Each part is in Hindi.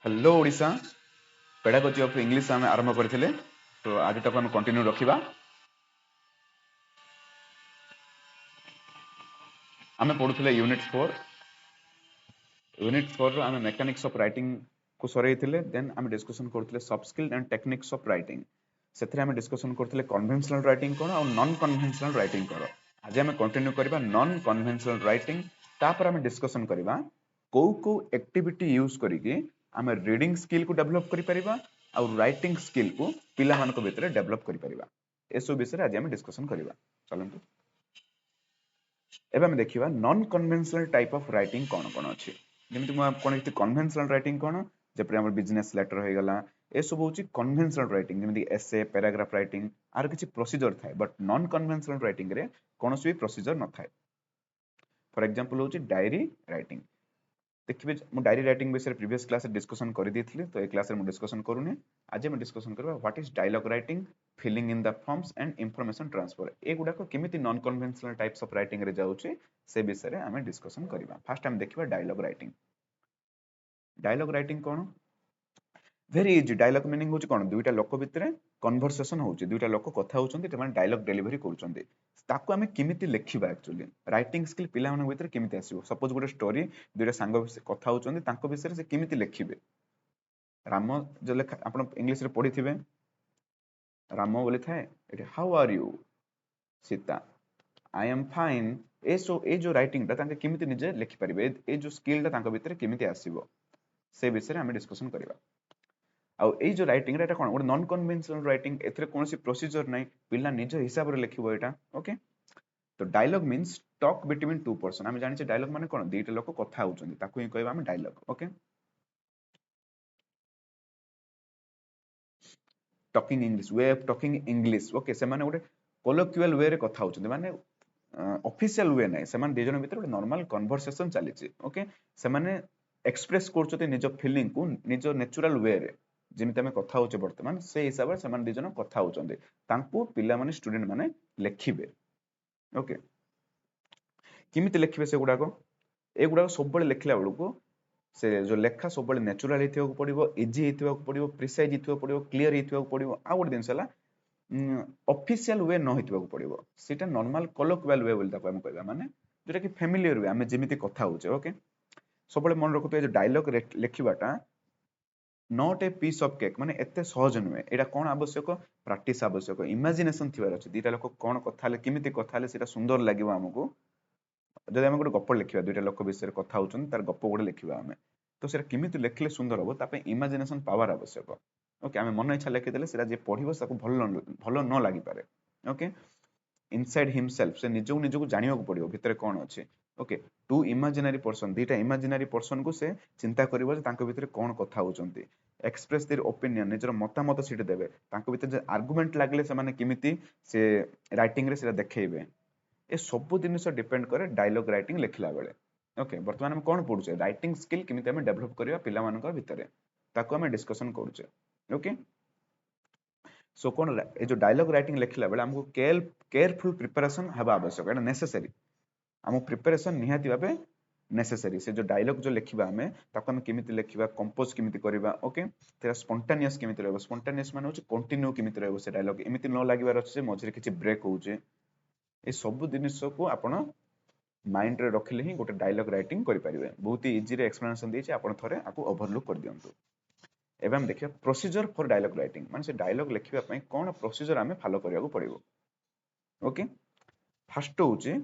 Hello Odisha pedagogy of English आम आरंभ करथिले तो आज तक हम कंटिन्यू रखिबा। आमे पढुथिले यूनिट 4 रो आमे मेकानिक्स ऑफ राइटिंग को सरेइथिले। देन आमे डिस्कशन करथिले soft skill and techniques of writing. सेथरे आमे डिस्कशन करथिले कन्वेंशनल राइटिंग कोन और नॉन कन्वेंशनल राइटिंग कोन। आज आमे कंटिन्यू करबा नॉन कन्वेंशनल राइटिंग। तापर आमे डिस्कशन करबा को एक्टिविटी यूज करिके आमे रीडिंग स्किल को डेवलप करि परिबा और राइटिंग स्किल को पिला मानको भितरे डेवलप करि परिबा। एसो विषय आज आमे डिस्कशन करबा। चलंतु एबे आमे देखिबा non conventional type of writing कोन कोन अछि। जेमिति म कोन एति कन्वेंशनल राइटिंग कोन जेपरि हमर बिजनेस लेटर होय गला ए सब होची कन्वेंशनल राइटिंग जेमिति एसे पैराग्राफ राइटिंग आर किछि प्रोसीजर थाय। बट नॉन कन्वेंशनल राइटिंग रे कोनोसी प्रोसीजर न थाय। फॉर एग्जांपल होची डायरी राइटिंग। देखिबे मु डायरी राइटिंग विषय प्रीवियस क्लास रे डिस्कशन करि देथिले तो ए क्लास रे मु डिस्कशन करूने। आज हम डिस्कशन करबा what is dialogue writing, filling in the forms and information transfer. ए गुडा को केमिति non conventional types of writing रे जाउची से विषय रे हम डिस्कशन करबा। फर्स्ट हम देखिबा डायलॉग राइटिंग। डायलॉग राइटिंग कोन वेरी इजी। डायलॉग मीनिंग होची कोन दुईटा लोक भितरे कन्वर्सेशन होची, दुईटा लोक कथा होचंती ते माने डायलॉग डिलीवरी करूचंती। ताको हमें केमिति लेखिबा एक्चुअली राइटिंग स्किल पिला मन भितरे केमिति आसीबो। सपोज गुटे स्टोरी दुईटा सांग कथा होचंती तांको विषय से केमिति लेखिबे। राम जो लेखा आपण इंग्लिश रे पढिथिबे राम बोली थाए एटी how are you Sita I am fine. ए जो राइटिंग ता तांके केमिति निजे लेखि परिबे ए जो स्किल ता तांको भितरे केमिति आसीबो से विषय हम डिस्कशन करबा। आउ ए जो राइटिंग रे एटा कोन ଗୋଟେ नॉन कन्वेंशनल राइटिंग एथरे कोनोसी प्रोसीजर नै पिला निज हिसाब रे लेखिबो एटा। ओके तो dialogue means talk between two person. हम जानि छै डायलॉग माने कोन दुईटा लोक कथा होचंती ताकू ही कहबा हम dialogue. Okay talking English way of talking English. Okay से माने ଗୋଟେ कोलोक्युअल वे रे कथा होचंती माने ऑफिशियल वे नै से माने दिजन भितर ଗୋଟେ नॉर्मल कन्वर्सेशन चली छै। ओके से माने एक्सप्रेस करचोते निज फीलिंग को निज नेचुरल वे रे जेमिति हमें कथा होचे वर्तमान से हिसाब रे समान दिजन कथा होचंती तांको पिला माने स्टूडेंट माने लेखिबे। ओके किमिति लेखिबे से गुडा को ए गुडा सब बळे लेखिला बेलको से जो लेखा सब बळे नेचुरल हेथिबा को पड़िबो, इजी हेथिबा को पड़िबो, प्रिसाइज हेथिबा को पड़िबो, क्लियर हेथिबा को पड़िबो। आ गुड दिनसला ऑफिशियल वे न हेथिबा को पड़िबो सेटा नॉर्मल कोलोक्युअल वे बोल ताको हम कहबा माने जेटा कि फेमिलियर वे हमें जेमिति कथा होचे। ओके सब बळे मन रखतो ए जो डायलॉग लेखिबाटा not a piece of cake माने एते सहज नुहे। एटा कोन आवश्यक प्रैक्टिस आवश्यक इमेजिनेशन थिबार अछि। दुईटा लोक कोन कथा ले केमिति कथा ले सेटा सुंदर लागिबो हमकु। जदि हम गोटे गप लिखिबा दुईटा लोक विषय रे कथा होचन तार गप गोटे लिखिबा हमें तो सेटा केमिति लेखिले सुंदर हो तापे इमेजिनेशन पावर आवश्यक। ओके हमें मन इच्छा लिखि देले सेटा जे पढिबो ताको भलो न लागि पारे। ओके इनसाइड हिमसेल्फ से निजो निजो जानिबा को पड़िबो भितरे कोन अछि। ओके टू इमेजिनरी पर्सन दुईटा इमेजिनरी पर्सन को से चिंता करिवो जे तांको भितरे कोन कथा होचंती एक्सप्रेस देयर ओपिनियन निजर मतामत सीट देबे तांको भितरे जे आर्गुमेंट लागले से माने केमिति से राइटिंग रे सेटा देखैबे। ए सब जिनिस डिपेंड करे डायलॉग राइटिंग लिखला बेले। ओके वर्तमान हम कोन पढुचे राइटिंग स्किल केमिति हम डेवलप करिवा पिला मानक भितरे ताको हम डिस्कशन करूचे। ओके सो कोन ए जो डायलॉग राइटिंग लिखला बेले हमको केयरफुल प्रिपरेशन हबा आवश्यक एटा नेसेसरी। हम प्रिपरेशन निहाती भाबे नेसेसरी से जो डायलॉग जो लिखिबा हमें ताको हम केमिति लिखिबा कंपोज केमिति करिबा। ओके तेरा स्पॉन्टेनियस केमिति रहबो स्पॉन्टेनियस माने होचे कंटिन्यू केमिति रहबो से डायलॉग एमिति न लागिबार अछि जे मझिरे किछि ब्रेक होउचे। ए सब जिनिस को आपण माइंड रे रखिले ही गोटे डायलॉग राइटिंग करि परिबे। बहुत ही इजी रे एक्सप्लेनेशन देछि आपण थरे आकु ओवरलुक कर दियंतु। एबे हम देखिया प्रोसीजर फॉर डायलॉग राइटिंग माने से डायलॉग लिखिबा पई कोन प्रोसीजर हमें फॉलो करिया को पड़िबो। ओके फर्स्ट होउचे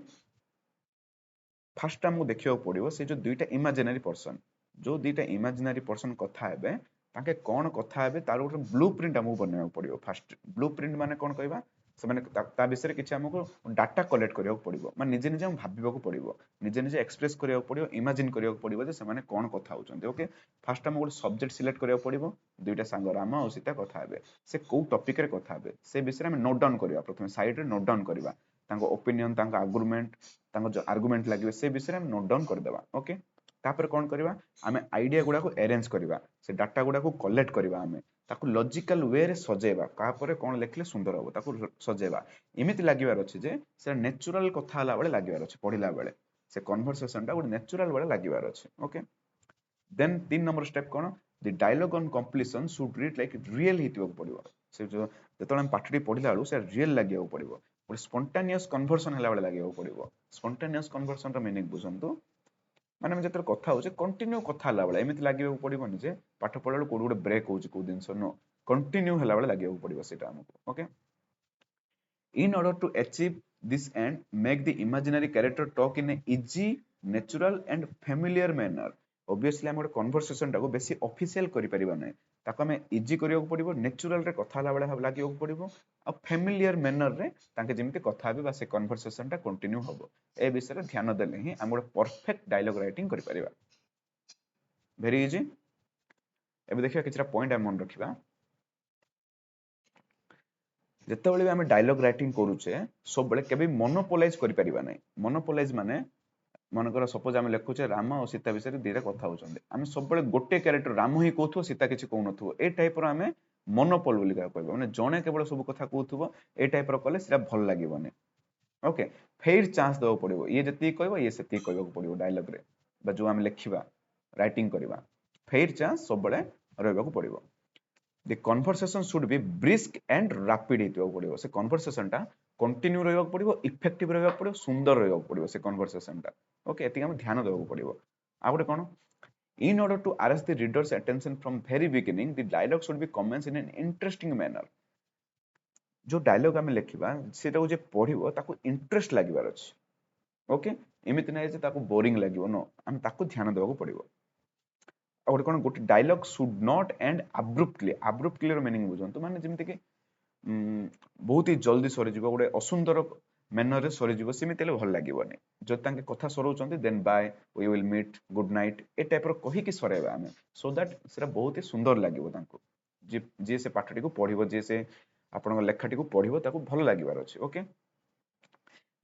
फर्स्ट हमको देखिया को पड़िबो से जो दुईटा इमेजिनरी पर्सन जो दुईटा इमेजिनरी पर्सन कथा हेबे ताके कोन कथा हेबे तार गोटे ब्लूप्रिंट हमको बनेया को पड़िबो। फर्स्ट ब्लूप्रिंट माने कोन कहबा से माने ता विषय किछि हमको डाटा कलेक्ट करिया को पड़िबो माने निजे निजे हम भाबिबा को पड़िबो निजे निजे एक्सप्रेस करिया को पड़िबो इमेजिन करिया को पड़िबो जे से माने कोन कथा होचंती। ओके फर्स्ट हमको गोटे सब्जेक्ट सिलेक्ट करिया को पड़िबो दुईटा सांग राम और सीता कथा हेबे से को टॉपिक रे कथा हेबे से विषय हम नोट डाउन करिया प्रथमे साइड रे नोट डाउन करिबा तांको ओपिनियन तांको आर्गुमेंट तांको जो आर्गुमेंट लागिबे से विषय हम नोट डाउन कर देबा। ओके तापर कोन करिबा हमें आइडिया गुडा को अरेंज करिबा से डाटा गुडा को कलेक्ट करिबा हमें ताकू लॉजिकल वे रे सजेबा का परे कोन लेखले सुंदर हो ताकू सजेबा एमिति लागिबार अछि जे से नेचुरल कथा हला बेले लागिबार अछि पढिला बेले से कन्वर्सेशन टा गुड नेचुरल बेले लागिबार अछि। ओके देन 3 नंबर स्टेप कोन the dialogue on completion should read like real हितबो पड़िबो से जो जेतले हम पाठटी पढिला बेलू से रियल लागियो पड़िबो गोटे स्पॉन्टेनियस कन्वर्सन हला बेले लागियो पड़िबो स्पॉन्टेनियस कन्वर्सन रो मीनिंग बुझंतु माने हम जेतले कथा होचे कंटिन्यू कथा हला बेले एमिति लागियो पड़िबोनी जे पाठ पढला को गोटे ब्रेक होची को दिन नो कंटिन्यू हला बेले लागियो पड़िबो सेटा हमको okay in order to achieve this end make the imaginary character talk in a easy natural and familiar manner obviously हम गोटे कन्वर्सेशन टाको बेसी ऑफिशियल करि परिबा नै ताको हमें इजी करियो पड़िबो नेचुरल रे कथा हला बेले लागियो पड़िबो आ फेमिलियर मैनर रे ताके जेमिति कथा बे बा से कन्वर्सेशन टा कंटिन्यू होबो ए विषय रे ध्यान देले ही हम गोटे परफेक्ट डायलॉग राइटिंग करि परिबा वेरी इजी एबे देखिया किछरा पॉइंट हम मन रखिबा जेतेबेले भी आम डायलॉग राइटिंग करूचे सब बेले केबे मोनोपोलाइज करि परिबा नै मोनोपोलाइज माने मनकर सपोज आम लिखुचे राम और सीता विषय दीटा कथा होचंदे आम सब बेले गोटे कैरेक्टर राम ही कहथो सीता किछि कहू नथो ए टाइप रो आम मोनोपोल बोली कहबो माने जणे केवल सब कथा कहथो ए टाइप रो कले सेटा भल लागिबोनी ओके फेर चांस दो पड़िबो ये जति कहबो ये सेति कहबो पड़िबो डायलॉग रे बा जो आम लिखिबा राइटिंग करबा फेर चांस सब बेले रहबा को पड़िबो the conversation should be brisk and rapid हितबो पड़िबो से कन्वर्सेशन टा कंटिन्यू रहबा पड़िबो इफेक्टिव रहबा पड़िबो सुंदर रहबा पड़िबो से कन्वर्सेशन टा ओके एति हम ध्यान देबा पड़िबो आ गोटे कोन in order to arrest the reader's attention from very beginning the dialogue should be commenced in an interesting manner जो डायलॉग हम लिखिबा सेटा जे पढिबो ताको इंटरेस्ट लागिबार अछि ओके एमिति नै जे ताको बोरिंग लागिबो नो हम ताको ध्यान देबा पड़िबो और कोन गोटे dialogue should not end abruptly रो मीनिंग बुझंतु माने जेमिति कि बहुत ही जल्दी सरी जीवो गोटे असुंदर मैनर रे सरी जीवो सिमिति ले भल लागिबोनी जो तांके कथा सरौचंती then bye we will meet good night ए टाइप रो कहि कि सरेबा हमें सो दैट सेरा बहुत ही सुंदर लागिबो तांको जे से पाठटी को पढिबो जे से आपन लेखाटी को पढिबो ताको भल लागिबार अछि okay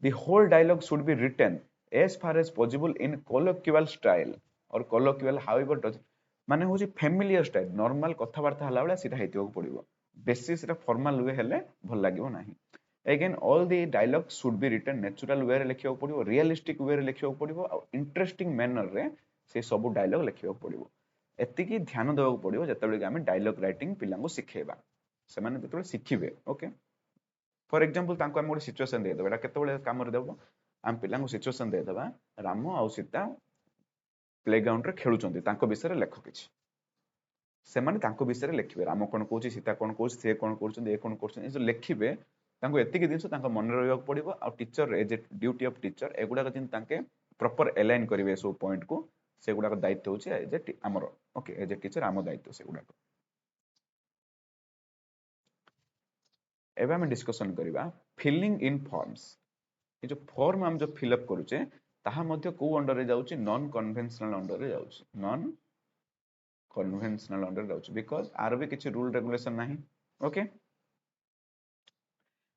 the whole dialogue should be written as far as possible in colloquial style और colloquial however does माने होची फेमिलियर स्टाइल नॉर्मल कथावार्ता हला बेला सीधा हेतिबो पड़िबो बेसी सीधा फॉर्मल वे हेले भल लागिबो नाही again all the dialogue should be written natural way रे लिखियो पड़िबो रियलिस्टिक वे रे लिखियो पड़िबो आ इंटरेस्टिंग मैनर रे से सब डायलॉग लिखियो पड़िबो एति की ध्यान देबो पड़िबो जतबेले कि हम डायलॉग राइटिंग पिलां को सिखेबा से माने जतबेले सिखिबे ओके फॉर एग्जांपल तांको हम गोटे सिचुएशन दे देबा केतबेले काम रे देबो हम पिलां को सिचुएशन दे देबा राम और सीता प्लेग्राउंड रे खेलुचंती तांको विषय रे लेख किछि से माने तांको विषय रे लेखिबे राम कोन कहूची सीता कोन कहूची से कोन करछन ए कोन करछन ए जो लेखिबे तांको एतिकी दिनस तांको मन रहबा पड़िबो आ teacher as a duty of teacher एगुडा जिन तांके प्रॉपर अलाइन करिवे सो पॉइंट को सेगुडा का दायित्व होची एज ए हमर ओके एज ए टीचर आम दायित्व सेगुडा एबे हम डिस्कशन करिबा फिलिंग इन फॉर्म्स ये जो फॉर्म हम जो फिल अप करूचे ताहा मध्य को अंडर रे जाउची नॉन कन्वेंशनल अंडर रे जाउची नॉन कन्वेंशनल अंडर जाउची बिकॉज़ आर भी किछि रूल रेगुलेशन नाही ओके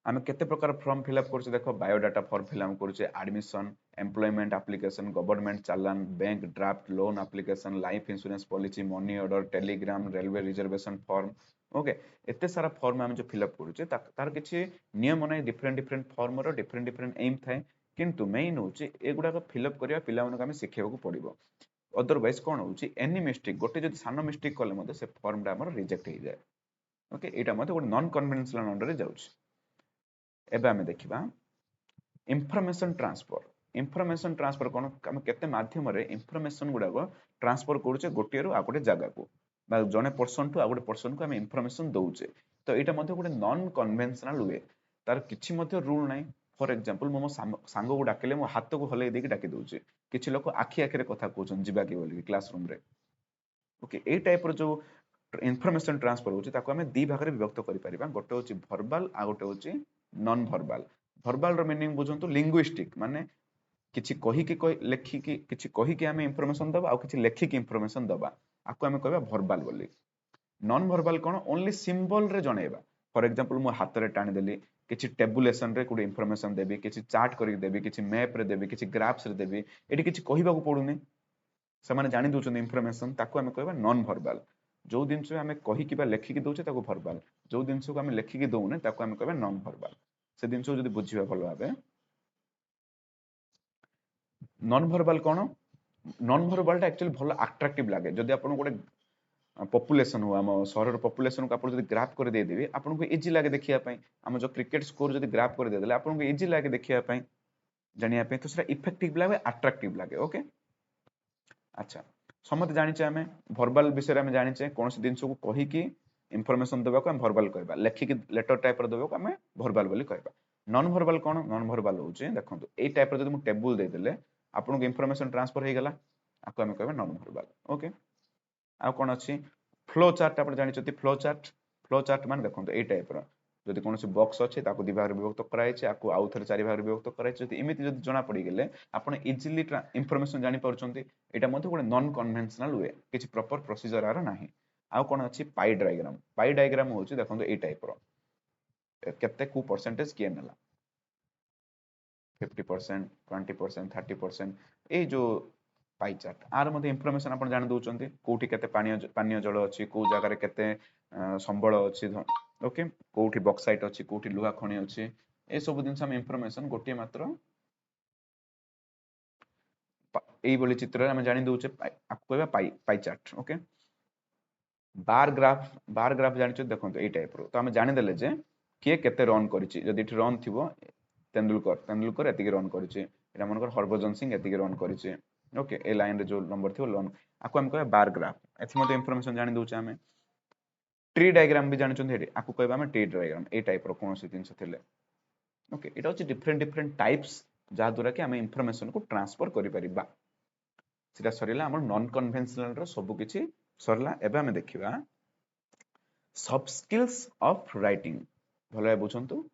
आमे केते प्रकार फॉर्म फिल अप करछे देखो बायोडाटा फॉर्म फिल अप करछे admission employment application government challan bank draft loan application life insurance policy money order telegram railway reservation form okay एते सारा फॉर्म हम जो फिल अप करूचे तार किछि नियम नै डिफरेंट फॉर्म रो डिफरेंट एम थाए किंतु मेन होची एगुडा को फिल अप करिया पिला मन को हम सिखेबो को पड़िबो अदरवाइज कोन होची एनी मिस्टेक गोटे जदि सानो मिस्टेक करले मते से फॉर्म टा हमर रिजेक्ट हो जाए ओके एटा मते गोटे नॉन कन्वेंशनल अंडर रे जाउची एबे हम देखिबा इंफॉर्मेशन ट्रांसफर कोन हम केते माध्यम रे इंफॉर्मेशन गुडा को ट्रांसफर करूचे गोटे रो आ गोटे जगह को बा जने पर्सन टू आ गोटे पर्सन को हम इंफॉर्मेशन दउचे तो एटा मते गोटे नॉन कन्वेंशनल वे तार किछि मते रूल नाही फॉर एग्जांपल मो सांग को डाकिले मो हाथ को हले देके डाकी दउचे किछि लोक आखि आखि रे कथा कहउछन जिबा के बोली क्लासरूम रे ओके ए टाइप रो जो इंफॉर्मेशन ट्रांसफर होची ताको हमें दी भाग रे विभक्त करि परिबा गोटे होची वर्बल आ गोटे होची नॉन वर्बल रो मीनिंग बुझंतु लिंग्विस्टिक माने किछि कहि के लेखि के किछि कहि के हमें इंफॉर्मेशन दबा आ किछि लेखि के इंफॉर्मेशन दबा आको हमें कहबा वर्बल बोली नॉन वर्बल कोन ओनली सिंबल रे जणेबा फॉर एग्जांपल मो हाथ रे टाणी देली किछि टेबुलेशन रे कोड इंफॉर्मेशन देबी किछि चार्ट करि देबी किछि मैप रे देबी किछि ग्राफ्स रे देबी एटी किछि कहिबा को पडुनी से माने जानि दोछन इंफॉर्मेशन ताको हमें कहबा नॉन वर्बल जो दिन से हमें कहि किबा लेखि के दोछे ताको वर्बल जो दिन से को हमें लेखि के दोउने ताको हमें कहबा नॉन वर्बल से दिन से जदी बुझिबा भलो भाबे नॉन वर्बल कोन नॉन वर्बल टा एक्चुअली भलो अट्रैक्टिव लागे जदी आपण गोटे पॉपुलेशन हो आम सहर पॉपुलेशन को आप जब ग्राफ कर देदेवी आपको इजी लगे देखिए आम जो क्रिकेट स्कोर जब ग्राफ कर देदेले आपको इजी लगे देखिए जानिया तो सेटा इफेक्टिव लगे अट्रैक्टिव लगे ओके अच्छा समझ जानिचे आमे वर्बल विषय में जानिचे कौन सी जिनस को कहीकि इनफॉरमेशन देवा को हम वर्बल कहबा लेखिक लेटर टाइप रो देवा को हम वर्बल बोली कहबा नॉन वर्बल कौन नॉन वर्बल होचे देखंतु ए टाइप रो जदि मु टेबल दे देले आपन को इनफॉरमेशन ट्रांसफर हे गेला आको हम कहबा नॉन वर्बल ओके आ कौन अछि फ्लो चार्ट आप जानिछथि फ्लो चार्ट मान देखंतु ए टाइप रो जदि कौन सी बॉक्स अछि ताको दि भाग विभक्त कराइछे आको आउ थरे चारि भाग विभक्त कराइछे जदि इमिति जदि जणा पड़ी गेले आपण इजीली इनफॉरमेशन जानि पारुछंती एटा मध्ये गोटे नॉन कन्वेंशनल वे किछि प्रॉपर प्रोसीजर आर नाही आउ कोन अछि पाई डायग्राम होछि देखंतु ए टाइप रो केते कु परसेंटेज किए नला 50% 20% 30% ए जो पाई चार्ट आर मध्ये इंफॉर्मेशन आपण जानि दउचंती कोठी केते पानीय जल अछि को जगह रे केते संबळ अछि ओके कोठी बॉक्साइट अछि कोठी लुहा खणी अछि ए सब दिन हम इंफॉर्मेशन गोटे मात्र एई बोली चित्र हम जानि दउचे आपको कहबा pie chart okay bar graph जानि देखंतु ए टाइप रो तो हम जानि देले जे के केते रन करिछि जदि इठ रन थिबो तेंदुलकर एतिके रन करिछि एटा मनकर हरभजन सिंह एतिके रन करिछि ओके ए लाइन रे जो नंबर थिबो लोन आको हम कहबा बार ग्राफ एथि मध्ये इंफॉर्मेशन जानि दउचे हम ट्री डायग्राम भी जानि हेडी आको कहबा हम ट्री डायग्राम ए टाइप रो कोन से जिंस थिले ओके एटा होछि डिफरेंट टाइप्स जा द्वारा कि हम इंफॉर्मेशन को ट्रांसफर करि परिबा सेटा सरिला हमर नॉन कन्वेंशनल रो सब किछि सरला एबे हम देखिबा सॉफ्ट स्किल्स ऑफ राइटिंग भलो बुझंतु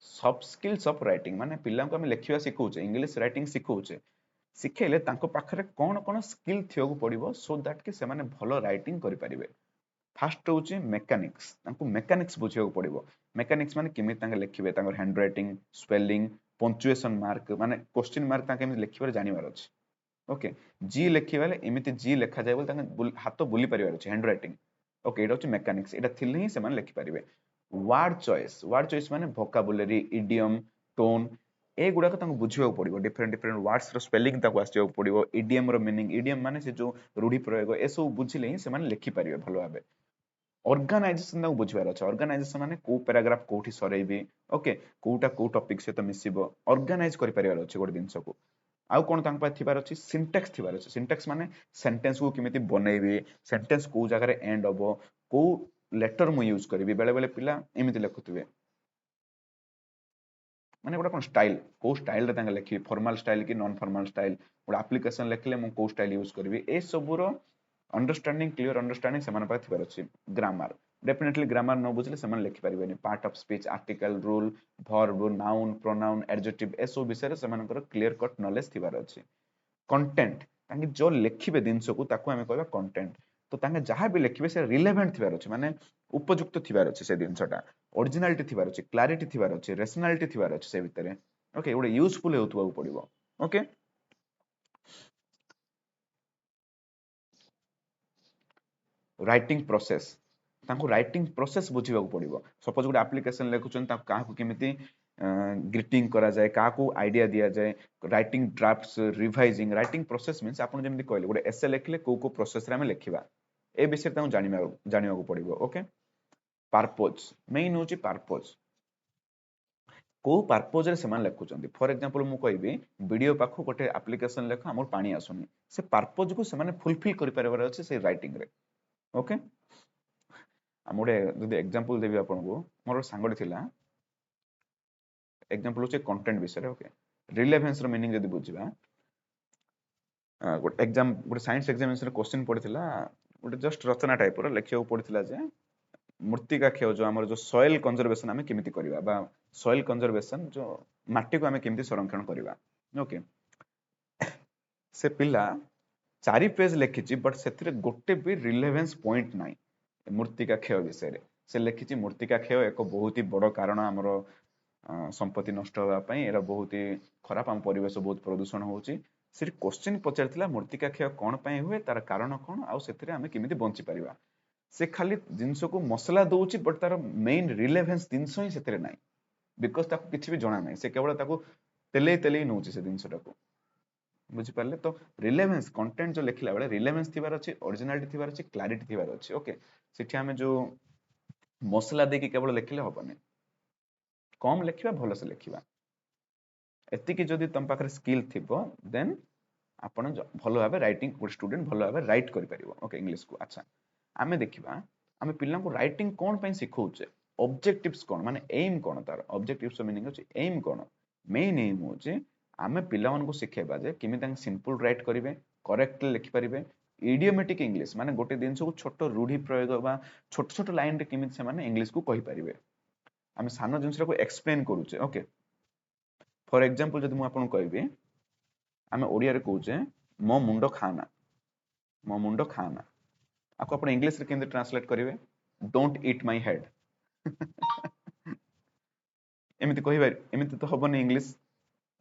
सॉफ्ट स्किल्स ऑफ राइटिंग माने पिल्ला को हम लिखिबा सिखौचे इंग्लिश राइटिंग सिखौचे सिखेले तांको पाखरे कोन कोन स्किल थियोगु पड़िबो सो दैट कि से माने भलो राइटिंग करि परिबे फास्ट होची मेकानिक्स तांको मेकानिक्स बुझियो पड़िबो मेकानिक्स माने किमि तांगे लिखिबे तांगर hand writing spelling punctuation mark माने क्वेश्चन मार्क तांके केमि लिखिबार जानिबार अछि ओके जी लिखिबाले एमिति जी लिखा जाय बोल तांगे हाथ बुली परिबार अछि हैंड राइटिंग ओके एटा होची मेकानिक्स एटा थिले ही से माने लिखि परिबे वर्ड चॉइस माने वोकाबुलरी इडियम टोन ए गुडा को तांको बुझियो पड़िबो डिफरेंट वर्ड्स रो स्पेलिंग ताको आसियो पड़िबो इडियम रो मीनिंग इडियम माने से जो रूढ़ी प्रयोग ए सब बुझिले ही से माने लिखि परिबे भलो भाबे ऑर्गेनाइजेशन ताको बुझिबार अछि ऑर्गेनाइजेशन माने को पैराग्राफ कोठी सरेबी ओके कोटा को टॉपिक से तो मिसिबो ऑर्गेनाइज करि परिबार अछि गोड दिनस को आउ कोन तांको थिबार अछि सिंटेक्स थिबार अछि सिंटेक्स माने सेंटेंस को किमिति बनेबी सेंटेंस को जगह रे एंड हबो को लेटर मु यूज करबी बेले बेले पिला एमिति लिखुथिबे माने गोटा कोन स्टाइल को स्टाइल रे तांगे लिखि फॉर्मल स्टाइल कि नॉन फॉर्मल स्टाइल गोटा एप्लीकेशन लिखले मु को स्टाइल यूज करबी ए सबुरो अंडरस्टैंडिंग क्लियर अंडरस्टैंडिंग से पाखे थिबार अछि ग्रामर डेफिनेटली ग्रामर न बुझले से माने लिखि परिबेनी part of speech article rule verb noun pronoun adjective ए सब विषय रे से मानकर क्लियर कट नॉलेज थिबार अछि कंटेंट तांगे जो लिखिबे दिनस को ताको हमें कहबा कंटेंट तो तांगे जहां भी लिखिबे से रिलेवेंट थिबार अछि माने उपयुक्त थिबार अछि से दिनसटा ओरिजिनलिटी थिबार अछि क्लैरिटी थिबार अछि रेशनलिटी थिबार अछि से भितरे ओके ओडे यूजफुल हेउतबा पड़िबो ओके राइटिंग प्रोसेस तांको राइटिंग प्रोसेस बुझिबा पड़िबो सपोज गोटे एप्लीकेशन लिखुचन ता काहू केमिति ग्रीटिंग करा जाए काहू आइडिया दिया जाए writing drafts revising writing process means आपण जेमि कहले गोटे एसे लिखले को प्रोसेस रे हम लिखिबा ए विषय ताऊ जानिबा पड़िबो ओके पर्पस मेन होची पर्पस को पर्पस रे समान लिखुचंदी फॉर एग्जांपल मु कहबी वीडियो पाखु गोटे एप्लीकेशन लेख हमर पानी आसुनी से पर्पस को समान फुलफिल करि परबार अछि से राइटिंग रे ओके मोडे जदि एग्जांपल देबी आपन को मोर सांगड थिला एग्जांपल होचे कंटेंट विषय ओके रिलेवेंस रो मीनिंग जदि बुझिबा गोटे एग्जाम गोटे साइंस एग्जामिनेशन क्वेश्चन पड़िथिला गोटे जस्ट रचना टाइप रो लिखियो पड़िथिला जे मृत्तिका क्षय जो हमर जो सॉइल कंजर्वेशन हमें केमिति करबा बा सॉइल कंजर्वेशन जो माटी को हमें केमिति संरक्षण करबा ओके से पिला 4 पेज लिखिची बट सेथिरे गोटे भी रिलेवेंस पॉइंट नाही मृत्तिका क्षय विषय रे से लिखिची मृत्तिका क्षय एक बहुत ही बड़ कारण हमर संपत्ति नष्ट होगा पई एरा बहुत ही खराब हम परिवेश बहुत प्रदूषण होची सिर्फ क्वेश्चन पचारथिला मृत्तिका क्षय कोन पई हुए तार कारण कोन आ सेथिरे हमें केमिति बंची परिबा से खाली जिनस को मसला दउची बट तार मेन रिलेवेंस जिनस ही सेथिरे नाही बिकॉज़ ताको किछि भी जणा नाही से केवल ताको तेले नउची से जिनसटा को बुझी पाले तो रिलेवेंस कंटेंट जो लिखला बेले रिलेवेंस थिबार अछि ओरिजिनालिटी थिबार अछि क्लैरिटी थिबार अछि ओके सेठी हमें जो मसला देकी केवल लिखले होबनी कम लिखिबा भलो से लिखिबा एतिकी जदि तम पाखरे स्किल थिबो देन आपण भलो भाबे राइटिंग गुड स्टूडेंट भलो भाबे राइट करि परिबो ओके इंग्लिश को अच्छा आमे देखिबा आमे पिल्ला को राइटिंग कोन पई सिखौचे ऑब्जेक्टिव्स कोन माने एम कोन तार ऑब्जेक्टिव्स मीनिंग अछि एम कोन मेन एम होचे आमे पिल्ला मन को सिखेबा जे किमि तांग सिंपल राइट करिवे करेक्टली लिखि परिबे इडियोमेटिक इंग्लिश माने गोटे दिन को छोट रूढ़ी प्रयोग बा छोट छोट लाइन रे किमि से माने इंग्लिश को कहि परिबे आमे सानो जिंस को एक्सप्लेन करूचे ओके फॉर एग्जांपल जदि मु आपन कहबी आमे ओडिया रे कहूचे मो मुंडो खाना मो मुंडो खाना आपको अपन इंग्लिश रे केंद्र ट्रांसलेट करिवे डोंट ईट माय हेड एमिति कहिबा एमिति तो हबनी इंग्लिश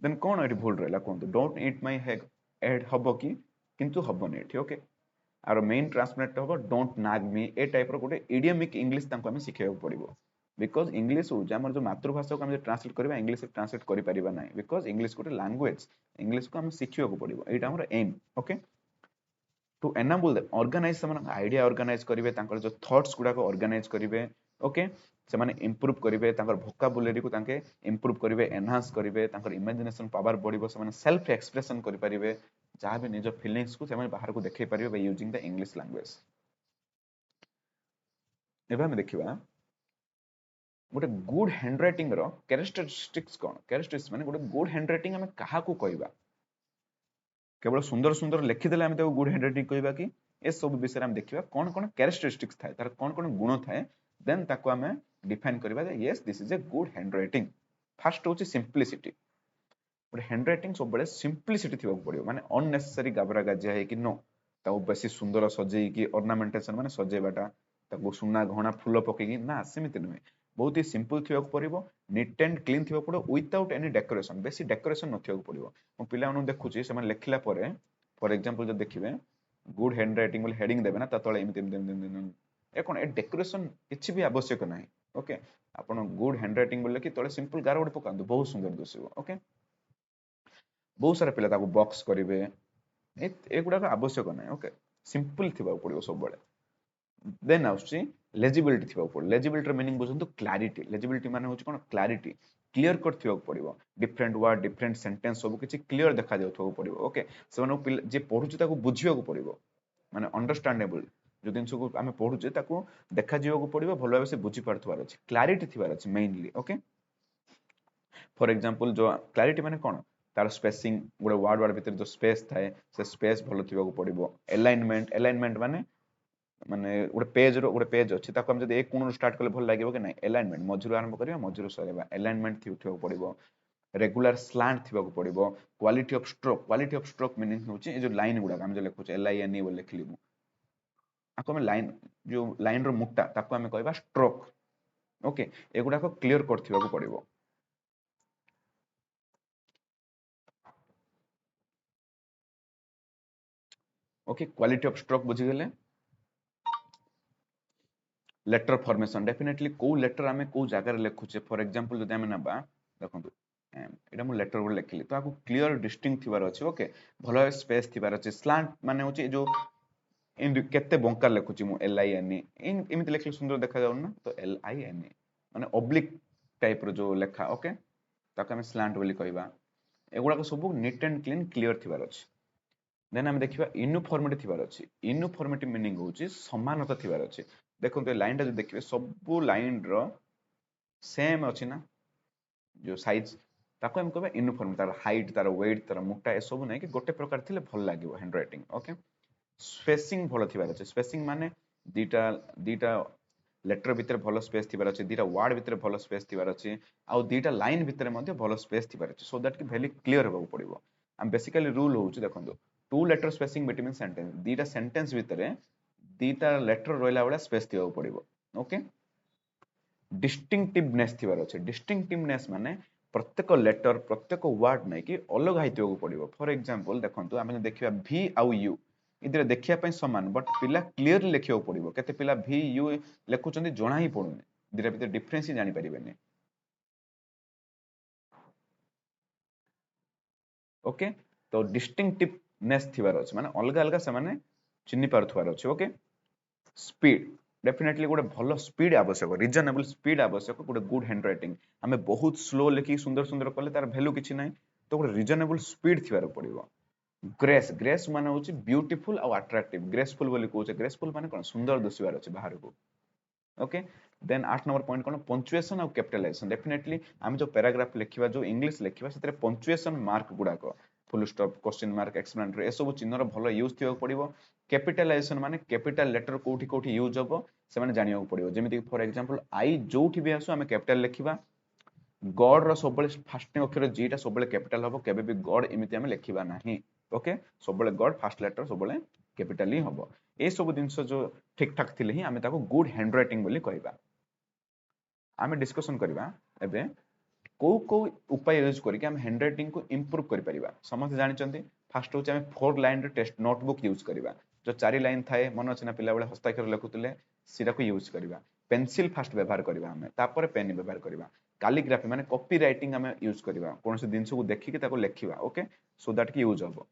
देन कोन एठी भूल रहला कोन डोंट ईट माय हेड हबो कि किंतु हबनी एठी ओके आरो मेन ट्रांसलेट हबो डोंट नाग मी ए टाइप रो गोटे इडियमिक इंग्लिश तांको हमें सिखेबो पड़िबो बिकॉज इंग्लिश हो हमर जो मातृभाषा को हम ट्रांसलेट करबा इंग्लिश रे ट्रांसलेट करि परिबा नै बिकॉज इंग्लिश गोटे लैंग्वेज इंग्लिश को हम सिखियो पड़िबो एटा हमर aim okay to enable that organise समान आइडिया ऑर्गेनाइज करिवे तांकर जो थॉट्स गुडा को ऑर्गेनाइज करिवे ओके से माने इंप्रूव करिवे तांकर वोकाबुलरी को तांके इंप्रूव करिवे एनहांस करिवे तांकर इमेजिनेशन पावर बढ़िबो से माने सेल्फ एक्सप्रेशन करि परिवे जहां भी निज फीलिंग्स को से माने बाहर को देखै परिवे by using the English language एबा हम देखिबा गोटे गुड हैंडराइटिंग रो कैरेक्टरिस्टिक्स कोन कैरेक्टरिस्टिक्स माने गोटे गुड हैंडराइटिंग हम काहा को कहबा केवल सुंदर सुंदर लिखिदेले हम गुड हैंडराइटिंग कहबा कि ए सब विषय हम देखिबा कोन कोन कैरेक्टरिस्टिक्स थाए तार कोन कोन गुण थाए देन ताको हमें डिफाइन करबा जे yes this is a good handwriting first होची सिंपलिसिटी गोटे हैंडराइटिंग सब बळे सिंपलिसिटी थिबा पड़ियो माने अननेसेसरी गाबरा गाजिया है कि नो ताको बेसी सुंदर सजेई कि ऑर्नामेंटेशन माने सजेबाटा ताको सुना घणा फूल पकेगी ना सेमिति नुहे बहुत ही सिंपल थिबा पड़ियो नीट एंड क्लीन थिबा पड़ियो विदाउट एनी डेकोरेशन बेसी डेकोरेशन न थिबा पड़ियो मो पिला नु देखुची से माने लेखिला परे फॉर एग्जांपल जो देखिबे गुड हैंडराइटिंग बोले हेडिंग देबे ना ता तळे एमिति ए कोन ए डेकोरेशन किछि भी आवश्यक नाही ओके आपण गुड हैंडराइटिंग बोले कि तळे सिंपल गार गोटे पकांदु बहुत सुंदर दिसिबो ओके बहुत सारा पिला ताको बॉक्स करिवे एगुडा आवश्यक नाही ओके सिंपल थिबा पड़ियो सब बळे देन आउची लेजिबिलिटी थिबा पड़ियो लेजिबिलिटी मीनिंग बुझंतु क्लैरिटी लेजिबिलिटी माने होची कोन क्लैरिटी क्लियर कट थिबा पड़ियो डिफरेंट वर्ड डिफरेंट सेंटेंस सब किछि क्लियर देखा जाउथबो पड़ियो ओके सेमानो जे पढुची ताको बुझियो को पड़ियो माने अंडरस्टैंडेबल जो दिन को आमे पढुचे ताको देखा जियो को पड़ियो भलो भाबे से बुझी पारथवार अछि क्लैरिटी थिबार अछि मेनली ओके फॉर एग्जांपल जो क्लैरिटी माने कोन तार स्पेसिंग गोटे वर्ड वर्ड भीतर जो स्पेस थाए से स्पेस भलो थिबा को पड़ियो अलाइनमेंट अलाइनमेंट माने माने गोटे पेज अछि ताको हम जदि एक कोण स्टार्ट करले भल लागिबो कि नै अलाइनमेंट मझुर आरंभ करिया मझुर सरेबा अलाइनमेंट थिबा पड़ियो रेगुलर स्लैंट थिबा को पड़ियो क्वालिटी ऑफ स्ट्रोक मीनिंग होची ए जो लाइन गुडा हम जे लिखुचे एल आई एन ई बोल लिखलिबो आको हम लाइन जो लाइन रो मुट्टा ताको हम कहबा स्ट्रोक ओके एगुडा को क्लियर करथिबा को पड़ियो ओके क्वालिटी ऑफ स्ट्रोक बुझी गेले लेटर फॉर्मेशन डेफिनेटली को लेटर आमे को जगह रे लिखुचे फॉर एग्जांपल जदि आमे नबा देखंतु एटा मु लेटर बोल लिखली तो आको क्लियर डिस्टिंक्ट थिबार अछि ओके भलो स्पेस थिबार अछि स्लैंट माने होची जो इन केते बंका लिखुची मु एल आई एन ई इन एमिति लिखले सुंदर देखा जाउ ना तो एल आई एन ई माने ऑब्लिक टाइप रो जो लेखा ओके ताको हम स्लैंट बोली कहबा एगुडा को सब नीट एंड क्लीन क्लियर थिबार अछि देन हम देखिबा यूनिफॉर्मिटी थिबार अछि यूनिफॉर्मिटी मीनिंग होची समानता थिबार अछि देखो तो लाइन टा जो देखिबे सब लाइन रो सेम अछि ना जो साइज ताको हम कहबा यूनिफॉर्म तार हाइट तार वेट तार मोटा ए सब नै कि गोटे प्रकार थिले भल लागिवो हैंडराइटिंग ओके स्पेसिंग भलो थिबार अछि स्पेसिंग माने दीटा दीटा लेटर भीतर भलो स्पेस थिबार अछि दीटा वर्ड भीतर भलो स्पेस थिबार अछि आ दीटा लाइन भीतर मध्ये भलो स्पेस थिबार अछि सो दैट कि वेरी क्लियर होबो पड़िबो हम बेसिकली रूल होउची देखंतु to letter spacing between sentence दीटा सेंटेंस भीतर दीटा लेटर रोइला वाला स्पेस थिबा पड़िबो ओके डिस्टिंक्टिवनेस थिबार अछि डिस्टिंक्टिवनेस माने प्रत्येक लेटर प्रत्येक वर्ड नै कि अलग हाइतिबो पड़िबो फॉर एग्जांपल देखंतु आमे देखिबा v आउ u इधर देखिया पई समान बट पिला क्लियरली लिखियो पड़िबो केते पिला v u लेखुचंदी जणा ही पडुनी दिरा भीतर डिफरेंस ही जानि परिबेनी ओके तो डिस्टिंक्टिवनेस थिबार अछि माने अलगा अलगा से माने चिन्हि पारुथबार अछि ओके स्पीड डेफिनेटली गोटे भल स्पीड आवश्यक रिजनेबल स्पीड आवश्यक गोटे गुड हैंड राइटिंग आमे बहुत स्लो लिखि सुंदर सुंदर कले तार वैल्यू किछि नै तो गोटे रिजनेबल स्पीड थिबार पड़िबो ग्रेस ग्रेस माने होछि ब्यूटीफुल और अट्रैक्टिव ग्रेसफुल बोली कहउछे ग्रेसफुल माने कोन सुंदर दिसबार अछि बाहर को ओके देन 8 नंबर पॉइंट कोन पंक्चुएशन और कैपिटलाइजेशन डेफिनेटली हम जो पैराग्राफ लिखिबा जो इंग्लिश लिखिबा सेतरे पंक्चुएशन मार्क गुडा को full stop question mark explanatory ए सब चिन्हर भलो यूज थियो पड़िबो कैपिटलाइजेशन माने कैपिटल लेटर कोठी कोठी यूज होबो से माने जानियो पड़िबो जेमिति फॉर एग्जांपल आई जोठी भी आसु हमें कैपिटल लिखिबा गॉड रो सबले फर्स्ट अक्षर जी टा सबले कैपिटल हबो केबे भी गॉड एमिति हमें लिखिबा नाही ओके सबले गॉड फर्स्ट लेटर सबले कैपिटल ही हबो ए सब दिनस जो ठीक ठाक थिले ही हमें ताको गुड हैंड राइटिंग बोली कहबा हमें डिस्कशन करबा एबे को उपाय यूज करके हम हैंड राइटिंग को इंप्रूव कर परिबा समस्त जानि चंती फर्स्ट होचे हम 4 लाइन रे टेस्ट नोटबुक यूज करबा जो 4 लाइन थाए मन अछि ना पिला बेले हस्ताक्षर लिखुतले सिरा को यूज करबा पेंसिल फर्स्ट व्यवहार करबा हमें तापर पेन व्यवहार करबा कैलीग्राफी माने कॉपी राइटिंग हमें यूज करबा कोनसे दिनस को देखि के ताको लिखिबा ओके सो दैट की यूज होबो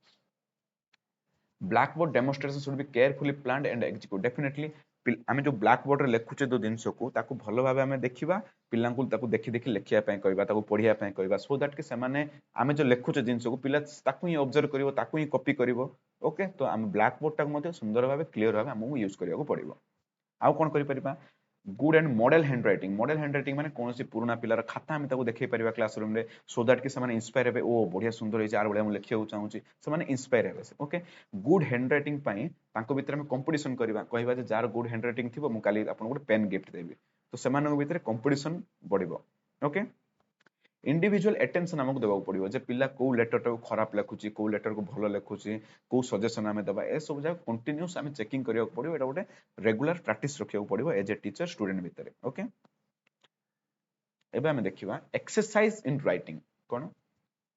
blackboard demonstration should be carefully planned and execute definitely आमे जो ब्लैकबोर्ड रे लेखुचे दो दिनस को ताको भलो भाबे हमें देखिबा पिलांकु ताको देखि देखि लेखिया पय कहबा ताको पढिया पय कहबा सो दैट के समाने आमे जो लेखुचे दिनस को पिला ताको ही ऑब्जर्व करिवो ताको ही कॉपी करिवो ओके तो हम ब्लैकबोर्ड ताको मते सुंदर भाबे क्लियर भाबे हमहु यूज करिया को पड़िबो आउ कोन करि परिबा good and model hand writing माने कोनसी पुराना पिलार खाता हम ताको देखै परिबा क्लासरूम रे सो दैट कि समान इंस्पायर हेबे ओ बढ़िया सुंदर है आर बढ़िया हम लिखिया चाहूची समान इंस्पायर हेबे ओके गुड हैंड राइटिंग पई ताको भीतर हम कंपटीशन करबा कहबा जे जार गुड हैंड राइटिंग थिबो मु काली आपन को पेन गिफ्ट देबी तो समान भीतर कंपटीशन बढ़िबो ओके इंडिविजुअल अटेंशन हमको देबा पड़िबो जे पिला को लेटर को खराब लिखुची को लेटर को भलो लिखुची को सजेशन हमें देबा ए सब जा कंटीन्यूअस हमें चेकिंग करिया पड़िबो एटा गोटे रेगुलर प्रैक्टिस रखिया पड़िबो एज ए टीचर स्टूडेंट भीतर ओके एबे हमें देखिबा एक्सरसाइज इन राइटिंग कोन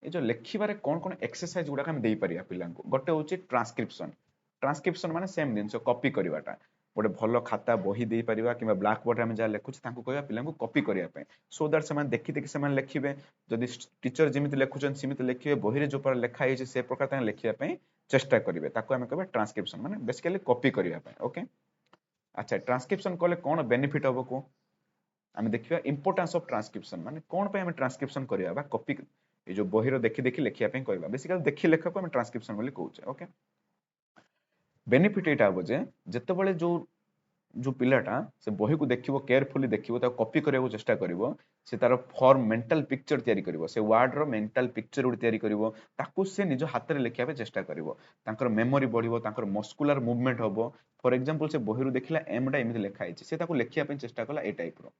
ए जो लेखिबारे कोन कोन एक्सरसाइज गुडा हम देई परिया पिला को गोटे होची ट्रांसक्रिप्शन माने सेम दिन कॉपी करबाटा गोटे भल खाता बही दे परिबा किबा ब्लैक बोर्ड में जा लेखुछ ताको कहबा पिला को कॉपी करिया पे सो दैट समान देखि देखि समान लेखिबे जदि टीचर जेमिति लेखुछन सिमिति लेखिबे बही रे जो पर लेखा है से प्रकार ता लेखिया पे चेष्टा करिवे ताको हम कहबा ट्रांसक्रिप्शन माने बेसिकली कॉपी करिया पे ओके अच्छा ट्रांसक्रिप्शन कले कोन बेनिफिट होबो को हम देखिबा इंपोर्टेंस ऑफ ट्रांसक्रिप्शन माने कोन पे हम ट्रांसक्रिप्शन करिया बा कॉपी ए जो बही रो देखि देखि लेखिया पे कहबा बेसिकली देखि लेखा को हम ट्रांसक्रिप्शन बोली कहउछे ओके बेनिफिट एटा हो जे जते बळे जो पिलाटा से बही को देखिबो केयरफुली देखिबो ता कॉपी करबो चेष्टा करिवो से तार फॉर्म मेंटल पिक्चर तयारी करिवो से वर्ड रो मेंटल पिक्चर उड तयारी करिवो ताकू से निज हाथ रे लेखिया पे चेष्टा करिवो तांकर मेमोरी बढ़िवो तांकर मस्कुलर मूवमेंट होबो फॉर एग्जांपल से बही रो देखिला एम डा एमिति लेखा आइछि से ताकू लेखिया पे चेष्टा कला ए टाइप रो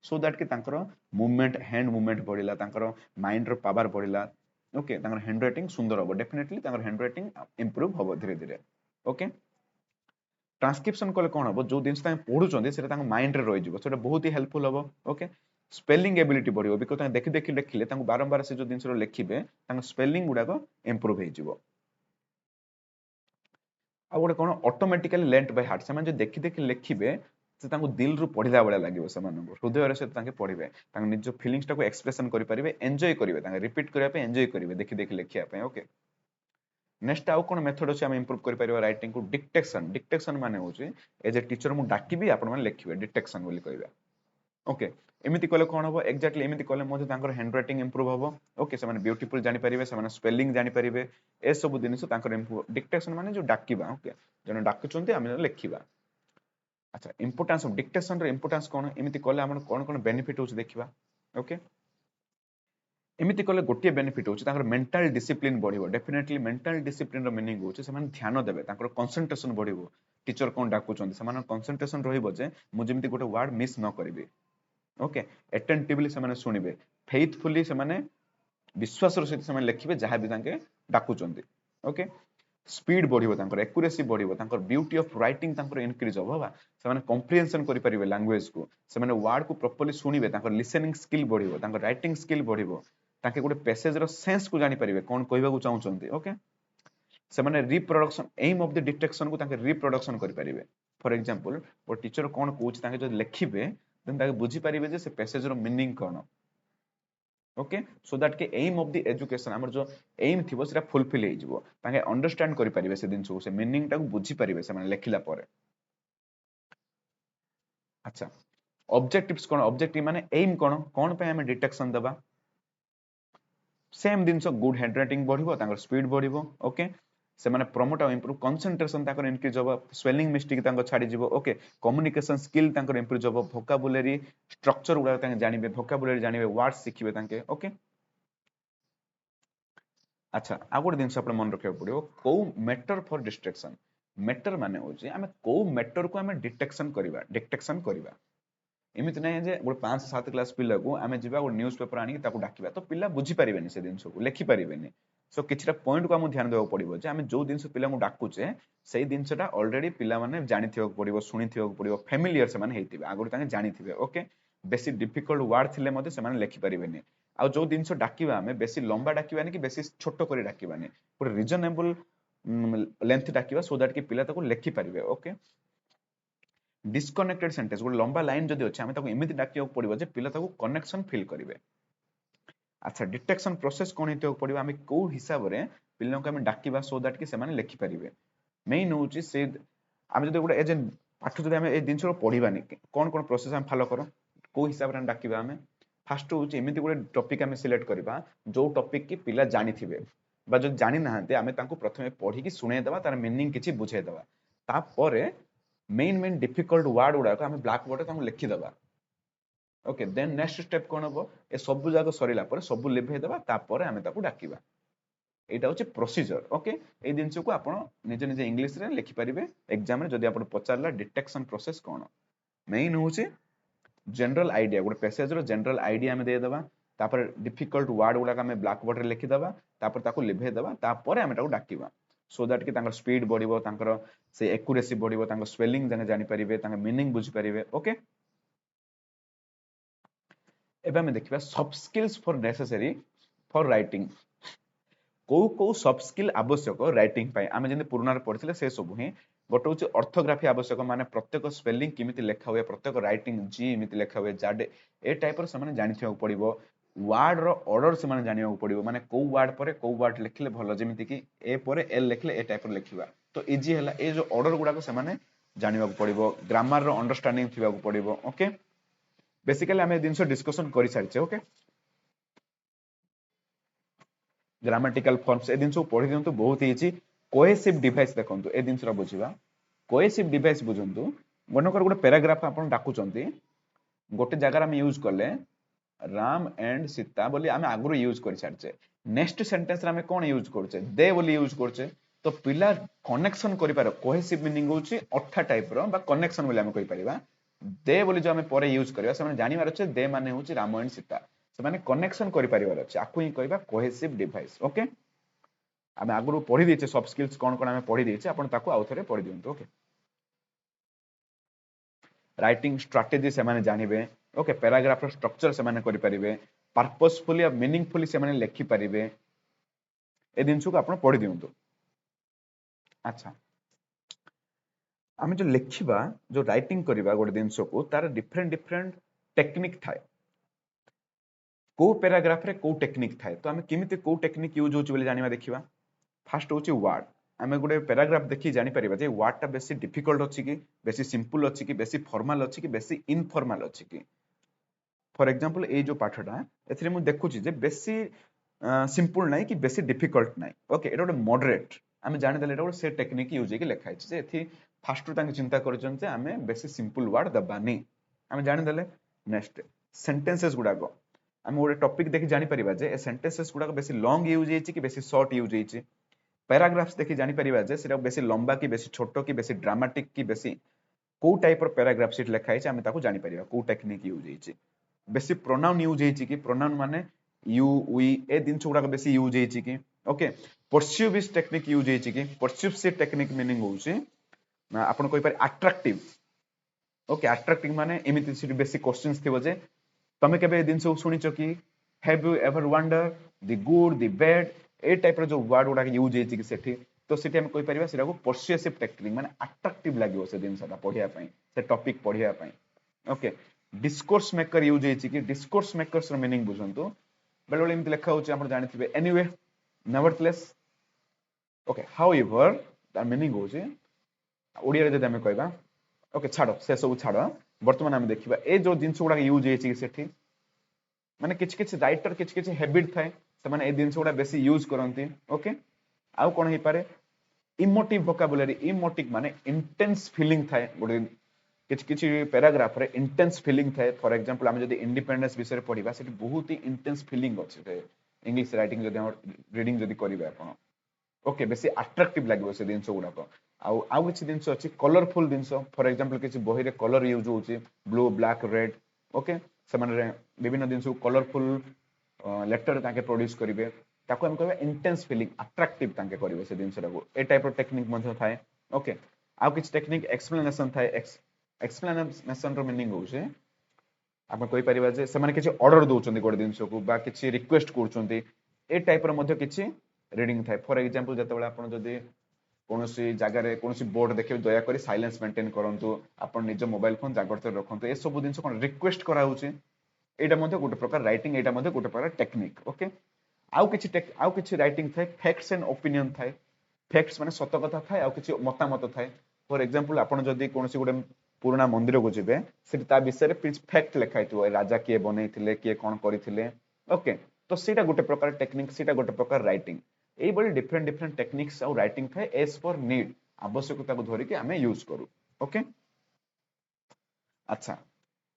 सो दैट कि तांकर मूवमेंट हैंड मूवमेंट बढ़िला तांकर माइंड रो पावर बढ़िला ओके तांकर हैंड राइटिंग सुंदर होबो डेफिनेटली तांकर हैंड राइटिंग इंप्रूव होबो धीरे धीरे ओके ट्रांसक्रिप्शन कले कोन हो जो दिन से पढ़ु चंदी सेटा तांग माइंड रे रहि जिवो सेटा बहुत ही हेल्पफुल हो ओके स्पेलिंग एबिलिटी बढ़ियो बिकॉज़ तांग देखि देखि लिखिले तांग बारंबार से जो दिन से लिखिबे तांग स्पेलिंग गुडा को इंप्रूव हे जिवो आ गोटे कोन ऑटोमेटिकली लर्नड बाय हार्ट समान जो देखि देखि लिखिबे से तांग दिल रु पढिला बळे लागिवो समान हृदय रे से तांग पढिबे तांग निज फीलिंग्स टा को एक्सप्रेशन करि परिबे एन्जॉय करिवे तांग रिपीट करिया पे एन्जॉय करिवे देखि देखि लिखिया पे ओके नेक्स्ट आउ कोन मेथड अछि हम इंप्रूव करि परिबा राइटिंग को डिक्टेशन माने होछि एज ए टीचर मु डाकिबी आपण माने लिखिबे डिटेक्शन बोली कहबा ओके एमिति कले कोन होबो एक्जेक्टली एमिति कले मधे तांकर हैंड राइटिंग इंप्रूव होबो ओके से माने ब्यूटीफुल जानि परिबे से माने स्पेलिंग जानि परिबे ए सब दिनस तांकर इंप्रूव डिक्टेशन माने जो डाकिबा ओके जने डाकुचंती हम लिखिबा अच्छा इंपोर्टेंस ऑफ डिक्टेशन रे इंपोर्टेंस कोन एमिति कले हमन कोन कोन बेनिफिट होछि देखिबा ओके एमिति कले गोटे बेनिफिट होछि तांकर मेंटल डिसिप्लिन बढ़िबो डेफिनेटली मेंटल डिसिप्लिन रो मीनिंग होछि से माने ध्यान देबे तांकर कंसंट्रेशन बढ़िबो टीचर कोन डाकुचंती से माने कंसंट्रेशन रहिबो जे मु जेमिति गोटे वर्ड मिस न करिबे ओके अटेंटिवली से माने सुनिबे फेथफुली से माने विश्वास रो सहित से माने लिखिबे जहा भी तांके डाकुचंती ओके स्पीड बढ़िबो तांकर एक्यूरेसी बढ़िबो तांकर ब्यूटी ऑफ राइटिंग तांकर इंक्रीज होबो बा से माने कॉम्प्रिहेंशन करि परिबे लैंग्वेज को से माने वर्ड को प्रॉपर्ली सुनिबे तांकर लिसनिंग स्किल बढ़िबो तांकर राइटिंग स्किल बढ़िबो ताके गोटे पैसेज रो सेंस को जानि परिबे कोन कहबा को चाहउचंती ओके से माने reproduction aim of the detection को ताके रिप्रोडक्शन करि परिबे फॉर एग्जांपल वो टीचर कोन कहउछ ताके जो लिखिबे देन ताके बुझी परिबे जे से पैसेज रो मीनिंग कोन ओके सो दैट के एम ऑफ द एजुकेशन हमर जो एम थिबो सेटा फुलफिल हे जिवो ताके अंडरस्टैंड करि परिबे से दिन से मीनिंग टाको बुझी परिबे से माने लेखिला परे अच्छा ऑब्जेक्टिव्स कोन ऑब्जेक्टिव माने एम कोन पे हमें डिटेक्शन दबा सेम दिन गुड हैंड राइटिंग बढ़िबो तांकर स्पीड बढ़िबो ओके से माने प्रमोट और इंप्रूव कंसंट्रेशन तांकर इंक्रीज होबो स्पेलिंग मिस्टेक तांकर छाडी जिवो ओके कम्युनिकेशन स्किल तांकर इंप्रूव होबो वोकाबुलरी स्ट्रक्चर गुडा तांके जानिबे वोकाबुलरी जानिबे वर्ड्स सिखिबे तांके ओके अच्छा आ गोटे दिन आप मन रखा पड़ो कौ मैटर फॉर डिस्ट्रैक्शन मैटर माने होची आमे कौ मैटर को आमे डिटेक्शन करबा एमिति नै जे गोटे 5 7 क्लास पिला को आमे जिबा गोटे न्यूज़ पेपर आनी ताको डाकिबा तो पिला बुझी परिबेनी से दिन को लेखि परिबेनी सो किछटा पॉइंट को आम ध्यान देबा पड़िबो जे आमे जो दिन पिला को डाकुचे सेही दिनसटा ऑलरेडी पिला माने जानिथिबा पड़िबो सुनिथिबा पड़िबो फेमिलियर से माने हेतिबे आगुर ताके जानिथिबे ओके बेसी डिफिकल्ट वर्ड थिले मते से माने लेखि परिबेनी आ जो दिन डाकिबा आमे बेसी लंबा डाकिबानी कि बेसी छोटो करी डाकिबानी गोटे रिजनेबल लेंथ डाकिबा सो दैट कि पिला ताको लेखि परिबे ओके डिस्कनेक्टेड सेंटेंस गोटे लंबा लाइन जदि अछि आमे ताको एमिति डाकियो पड़िबो जे पिला ताको कनेक्शन फील करिवे अच्छा डिटेक्शन प्रोसेस कोन हेतियो पड़िबो आमे को हिसाब रे पिला को आमे डाकिबा सो दैट कि से माने लेखि परिबे मेन होची से आमे जदि गोटे एजेंट पाठ जदि आमे ए दिन पढिबानी कोन कोन प्रोसेस आमे फॉलो करो को हिसाब रे डाकिबा आमे फास्ट होची एमिति गोटे टॉपिक आमे सिलेक्ट करबा जो टॉपिक की पिला जानि थिबे बा जो जानि नाहंते आमे तांको प्रथमे पढी की सुने देबा तार मीनिंग किछि बुझे देबा ता परे मेन डिफिकल्ट वर्ड गुडा को आमे ब्लैक बोर्ड तांको लिखि देबा ओके देन नेक्स्ट स्टेप कोन हबो ए सब जागा सरिला परे सब लिभे देबा ता परे आमे ताको डाकिबा एटा होची प्रोसीजर ओके ए दिन को आपण निजे निजे इंग्लिश रे लिखि परिबे एग्जाम रे जदि आपण पचारला डिटेक्शन प्रोसेस कोन मेन होची जनरल आइडिया गोटे पैसेज रो जनरल आइडिया में दे देबा तापर डिफिकल्ट वर्ड गुडा का में ब्लैक बोर्ड रे लिखि देबा तापर ताको लिभे देबा तापर आमे ताको डाकिबा सो दैट कि तांकर स्पीड बढ़िबो तांकर से एक्यूरेसी बढ़िबो तांकर स्पेलिंग जाने जानि परिबे तांकर मीनिंग बुझि परिबे ओके एबे हमें देखिबा soft skills for necessary for writing को सॉफ्ट स्किल आवश्यक राइटिंग पाई आमे जेंति पुराना रे पढिथिले से सब ही गोटे हूँ ऑर्थोग्राफी आवश्यक माने प्रत्येक स्पेलिंग किमिति लेखा हुए प्रत्येक राइटिंग जी एमिति लेखा हुए जाडे ए टाइप रो से जानिथिବାକୁ पड़िबो वर्ड रो ऑर्डर से जानिବାକୁ पड़िबो माने को वर्ड परे को वर्ड लिखले भलो जेमिति कि ए परे एल लिखले ए टाइप रो लिखिबा तो इजी हला ए जो ऑर्डर गुडा को से जानिବାକୁ पड़िबो ग्रामर रो अंडरस्टैंडिंग थिବାକୁ पड़िबो ओके बेसिकली हमें दिनसो डिस्कशन करि सारिचे ओके ग्रामेटिकल फॉर्म्स ए दिनसो पढि दियंतु बहुत इजी कोहेसिव डिवाइस देखंतु ए दिनसरा बुझिबा कोहेसिव डिवाइस बुझंतु मनकर गोटे पैराग्राफ आपण डाकुचंती गोटे जगह हम यूज करले राम एंड सीता बोली आमे आगुरो यूज कर छाड़चे नेक्स्ट सेंटेंस रे आमे कोन यूज करचे दे बोली यूज करचे तो पिला कनेक्शन करि पारो कोहेसिव मीनिंग होची अठा टाइप रो बा कनेक्शन बोली आमे कहि परिबा दे बोली जो आमे परे यूज करबा से माने जानि मारो छे दे माने होची राम एंड सीता से माने कनेक्शन करि परिबार अछि आकु ही कहबा कोहेसिव डिवाइस ओके आमे आगुरो पढि दिछे सॉफ्ट स्किल्स कोन कोन आमे पढि दिछे आपण ताको आउथरे पढि दियंतु ओके राइटिंग स्ट्रेटजी से माने जानिबे ओके पैराग्राफ रो स्ट्रक्चर से माने करि परिबे पर्पसफुली या मीनिंगफुली से माने लेखि परिबे ए दिनसु को आपण पढि दियंतु अच्छा आमे जो लेखिबा जो राइटिंग करिबा गोटे दिनसु को तार डिफरेंट डिफरेंट टेक्निक थाए को पैराग्राफ रे को टेक्निक थाए तो आमे किमिते को टेक्निक यूज होची बोली जानिबा देखिबा फर्स्ट होची वर्ड आमे गोटे पैराग्राफ देखि जानि परिबा जे वर्ड ता बेसी डिफिकल्ट अछि कि बेसी सिंपल अछि कि बेसी फॉर्मल अछि कि बेसी इनफॉर्मल अछि कि फॉर एग्जांपल ए जो पाठटा एथिरे मु देखुची जे बेसी सिंपल नाही कि बेसी डिफिकल्ट नाही ओके एटा गोटे मॉडरेट आमे जानि देले एटा गोटे से टेक्निक यूज कि लिखा अछि जे एथि फर्स्ट रु तांके चिंता करछन जे आमे बेसी सिंपल वर्ड दबानी आमे जानि देले नेक्स्ट सेंटेंसेस गुडा को आमे गोटे टॉपिक देखि जानि परिबा जे ए सेंटेंसेस गुडा को बेसी लॉन्ग यूज हेछि कि बेसी शॉर्ट यूज हेछि पैराग्राफ्स देखि जानि परिबा जे सेटा बेसी लंबा कि बेसी छोटो कि बेसी ड्रामाटिक कि बेसी को टाइप रो पैराग्राफ सीट लिखा हेछि आमे ताको जानि परिबा को टेक्निक यूज हेछि बेसी प्रोनाउन यूज हेछि कि प्रोनाउन माने यू वी ए दिन गुडा बेसी यूज हेछि कि ओके परस्यूविस टेक्निक यूज हेछि कि परस्यूव से टेक्निक मीनिंग होछि आपण कोइ पर अट्रैक्टिव ओके अट्रैक्टिव माने एमिति सिटी बेसी क्वेश्चंस थिबो जे तमे केबे दिन सब सुनिचो कि have you ever wonder the good the bad ए टाइप रो जो वर्ड गुडा यूज हेछि कि सेठी तो सेठी हम कोइ परिबा सेरा को परस्यूसिव टेक्निक माने अट्रैक्टिव लागियो से दिन सदा पढिया पई से टॉपिक पढिया पई ओके डिस्कोर्स मेकर यूज हेछि कि डिस्कोर्स मेकर्स रो मीनिंग बुझंतु बेले बेले एमती लिखा होची आपण जानिथिबे एनीवे नेवरथलेस ओके हाउएवर तार मीनिंग होची ओडिया रे जदि हमें कहबा ओके छाड़ो से सब छाड़ो वर्तमान आम देखा ए जो जिन गुड़ा यूज होती माने किछि राइटर किछि हैबिट थाए से ए जिन गुड़ा बेसी यूज करती ओके आउ कौन हो पारे इमोटिव वोकाबुलरी इमोटिव माने इंटेंस फीलिंग थाए गोटे किछि पैराग्राफ रे इंटेंस फीलिंग थाए फॉर एग्जांपल हम जदी इंडिपेंडेंस विषय पढ़िबा सेठी बहुत ही इंटेंस फीलिंग अछि इंग्लिश राइटिंग जदी हम रीडिंग जदी करिबा आपण ओके बेसी अट्रैक्टिव लागो से दिन गुड़ाक आउ किसी जिन अच्छी कलरफुल जिन फॉर एग्जांपल किसी बही रे कलर यूज होची ब्लू ब्लैक रेड ओके से विभिन्न जिन कलरफुल लेटर ताके प्रोड्यूस करेंगे ताको हम कहबा इंटेंस फीलिंग अट्रैक्टिव ताके करेंगे से जिन को ए टाइप रो टेक्निक मध्ये थाए ओके आउ किसी टेक्निक एक्सप्लेनेशन थाए एक्सप्लेनेशन रो मीनिंग होचे आपण कहि परिबा जे से माने किछि ऑर्डर दोचंदी गोटे जिन को बा किछि रिक्वेस्ट करचंदी ए टाइप रो मध्ये किछि रीडिंग थाए फॉर एग्जांपल जतबेला आपण जदी कोनोसी जगह रे कोनोसी बोर्ड देखिबे दया करी साइलेंस मेंटेन करंतु आपण निज मोबाइल फोन जागरते रखंतु ए सब दिन कोन रिक्वेस्ट करा होची एटा मध्ये गोटे प्रकार राइटिंग एटा मध्ये गोटे प्रकार टेक्निक ओके आउ किछि राइटिंग थाए फैक्ट्स एंड ओपिनियन थाए फैक्ट्स माने सत कथा थाए आउ किछि मतामत थाए फॉर एग्जांपल आपण जदी कोनोसी गोटे पुराना मंदिर को जिबे सेठी ता विषय रे फैक्ट लिखाइतो राजा किए बनैथिले किए कोन करिथिले ओके तो सेटा गोटे प्रकार टेक्निक सेटा गोटे प्रकार राइटिंग एई बड़ी डिफरेंट डिफरेंट टेक्निक्स और राइटिंग थाए एज पर नीड आवश्यकता को धरिके आमे यूज करू ओके अच्छा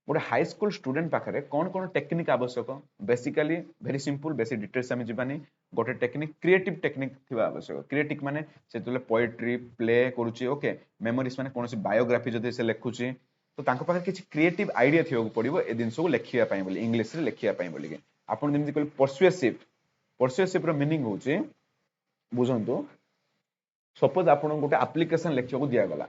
गोटे हाई स्कूल स्टूडेंट पाखरे कौन कौन टेक्निक आवश्यक बेसिकली वेरी सिंपल बेसी डिटेल्स आमे जिबानी गोटे टेक्निक क्रिएटिव टेक्निक थिबा आवश्यक क्रिएटिव माने से तले पोएट्री प्ले करूची ओके मेमोरीज माने कोनोसी बायोग्राफी जदि से लेखुची तो तांको पाखरे किछि क्रिएटिव आइडिया थियो पड़िबो ए दिन को लेखिया पई बोली इंग्लिश रे लेखिया पई बोली आपण जेमि कहले परसुएसिव रो मीनिंग होची बुझंतु सपोज आपण गोटे एप्लिकेशन लिखिବାକୁ दियागला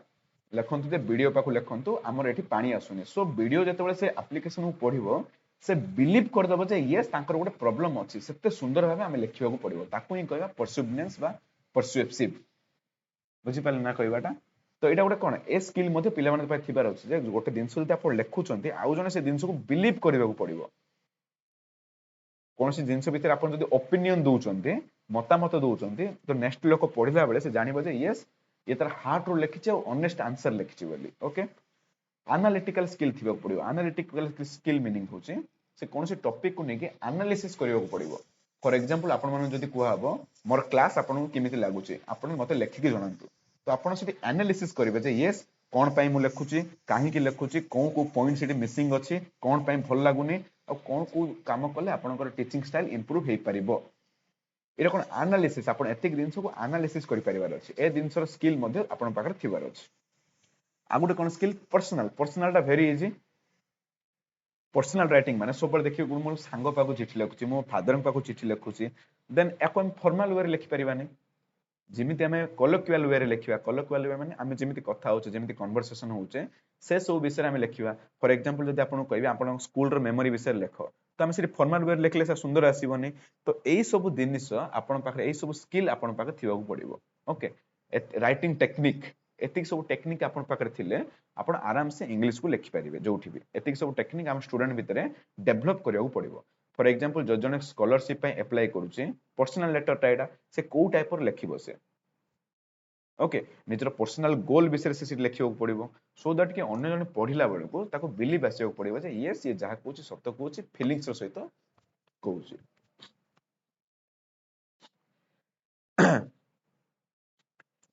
लेखंतु जे वीडियो पाखु लेखंतु हमर एठी पानी आसुनी सो वीडियो जतबेले से एप्लिकेशन पढ़िबो से बिलीव कर दबो जे यस तांकर गोटे प्रॉब्लम अछि सेते सुंदर भाबे हम लिखिବାକୁ पड़िबो ताकू ही कहबा परसुइवनेस बा परसुएसिव बुझि पाले ना कहबाटा तो एटा गोटे कोन ए स्किल मध्ये पिला माने पाइ थिबार अछि जे गोटे दिनसु जते आपण लेखुचंती आउ जने से दिनसु को बिलीव करबाकू पड़िबो कोनसी जिंस भितर आपण जदि ओपिनियन दोउचंती मतामत दोउचंती तो नेक्स्ट लोक पढिला बेले से जानिबो जे यस ये तार हार्ट रो लिखिचे और ऑनेस्ट आंसर लिखिचे बोली ओके एनालिटिकल स्किल थिबा पड़िबो एनालिटिकल स्किल मीनिंग होचे से कोनसी टॉपिक को नेके एनालिसिस करियो पड़िबो फॉर एग्जांपल आपण मन जदि कुआ हबो मोर क्लास आपण केमिति लागुचे आपण मते लेखिके जणांतु तो आपण सेठी एनालिसिस करिवे जे यस कोन पई मु लेखुची काहे की लेखुची को पॉइंट सेठी मिसिंग अछि कोन पई भल लागुनी और कोन को काम कले आपनकर टीचिंग स्टाइल इंप्रूव हे परिबो एरा कोन एनालिसिस आपण एतिक दिनस को एनालिसिस करि परिबार अछि ए दिनसर स्किल मध्ये आपण पाकर थिबार अछि आ गुटे कोन स्किल पर्सनलटा वेरी इजी पर्सनल राइटिंग माने सब देखियो गुण मोर सांग पाको चिठी लिखुची मो फादर पाको चिठी लिखुची देन एको हम फॉर्मल वे रे लिखि परिबानी जिमिति हमें कोलोक्युअल वे रे लिखिबा कोलोक्युअल वे माने हमें जिमिति कथा होचे जिमिति कन्वर्सेशन होचे से सब विषय रे हमें लिखिबा फॉर एग्जांपल जदि आपण कहबे आपण स्कूल रो मेमोरी विषय लेख तो हमें सिर्फ फॉर्मल वे लिखले से सुंदर आसीबनी तो एई सब जिनिस आपण पाखरे एई सब स्किल आपण पाखरे थिबाकू पड़िबो ओके राइटिंग टेक्निक एतिक सब टेक्निक आपण पाखरे थिले आपण आराम से इंग्लिश को लिखि परिबे जोठी भी एतिक सब टेक्निक हम स्टूडेंट भितरे डेवलप करियाकू पड़िबो फॉर एग्जांपल जो जने स्कॉलरशिप पे अप्लाई करूची पर्सनल लेटर टाइडा से को टाइप और लिखिबो से ओके निजर पर्सनल गोल विषय से लिखियो पड़िबो सो दैट कि अन्य जने पढिला बेले को ताको बिलीव आसियो पड़िबो जे यस ये जहा कोची सत्य कोची फीलिंग्स रो सहित कोची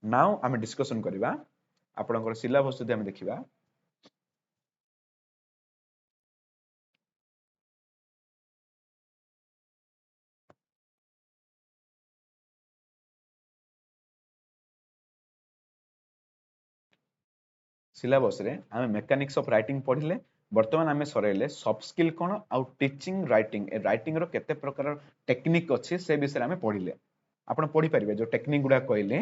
नाउ आमे डिस्कशन करिबा आपनकर सिलेबस जदि आमे देखिबा सिलेबस रे आमे मेकानिक्स ऑफ राइटिंग पढिले वर्तमान आमे सरेले सॉफ्ट स्किल कोन आउ टीचिंग राइटिंग ए राइटिंग रो केते प्रकार टेक्निक अछि से विषय आमे पढिले आपण पढि परिबे जो टेक्निक गुडा कहले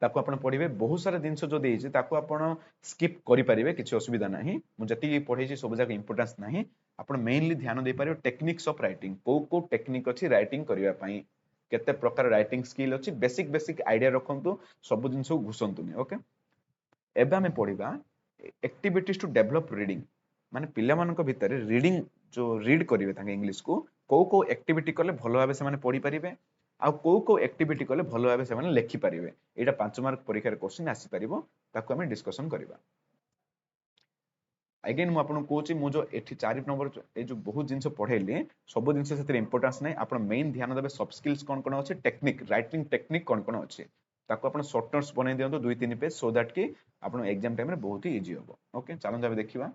ताको आपण पढिबे बहुत सारा जिंस जो देइछि ताको आपण स्किप करि परिबे किछि असुविधा नाही मु जति पढैछि सब जगह इंपोर्टेंस नाही आपण मेनली ध्यान दे परिबे टेक्निक्स ऑफ राइटिंग को टेक्निक अछि राइटिंग करिवा पई केते प्रकार राइटिंग स्किल अछि बेसिक आइडिया रखंतु सब जिंस घुसंतुनी ओके एबे हमें पढिबा एक्टिविटीज टू डेवलप रीडिंग माने पिला मानक भितर रीडिंग जो रीड करिवे तांगे इंग्लिश को को एक्टिविटी कले भलो भाबे से माने पढ़ी परिबे आ को एक्टिविटी कले भलो भाबे से माने लिखि परिबे एटा 5 मार्क परीक्षा रे क्वेश्चन आसी परिबो ताको हमें डिस्कशन करबा अगेन मु आपन कोची मु जो एठी 4 नंबर ए जो बहुत जिंस पढेली सब जिंस सेते इंपोर्टेंस नै आपन मेन ध्यान देबे सॉफ्ट स्किल्स कोन अछि टेक्निक राइटिंग टेक्निक कोन अछि ताको आपन शॉर्ट नोट्स बनै दियंतो 2-3 पेज सो दैट कि आपन एग्जाम टाइम रे बहुत ही इजी होबो ओके चलन जाबे देखिबा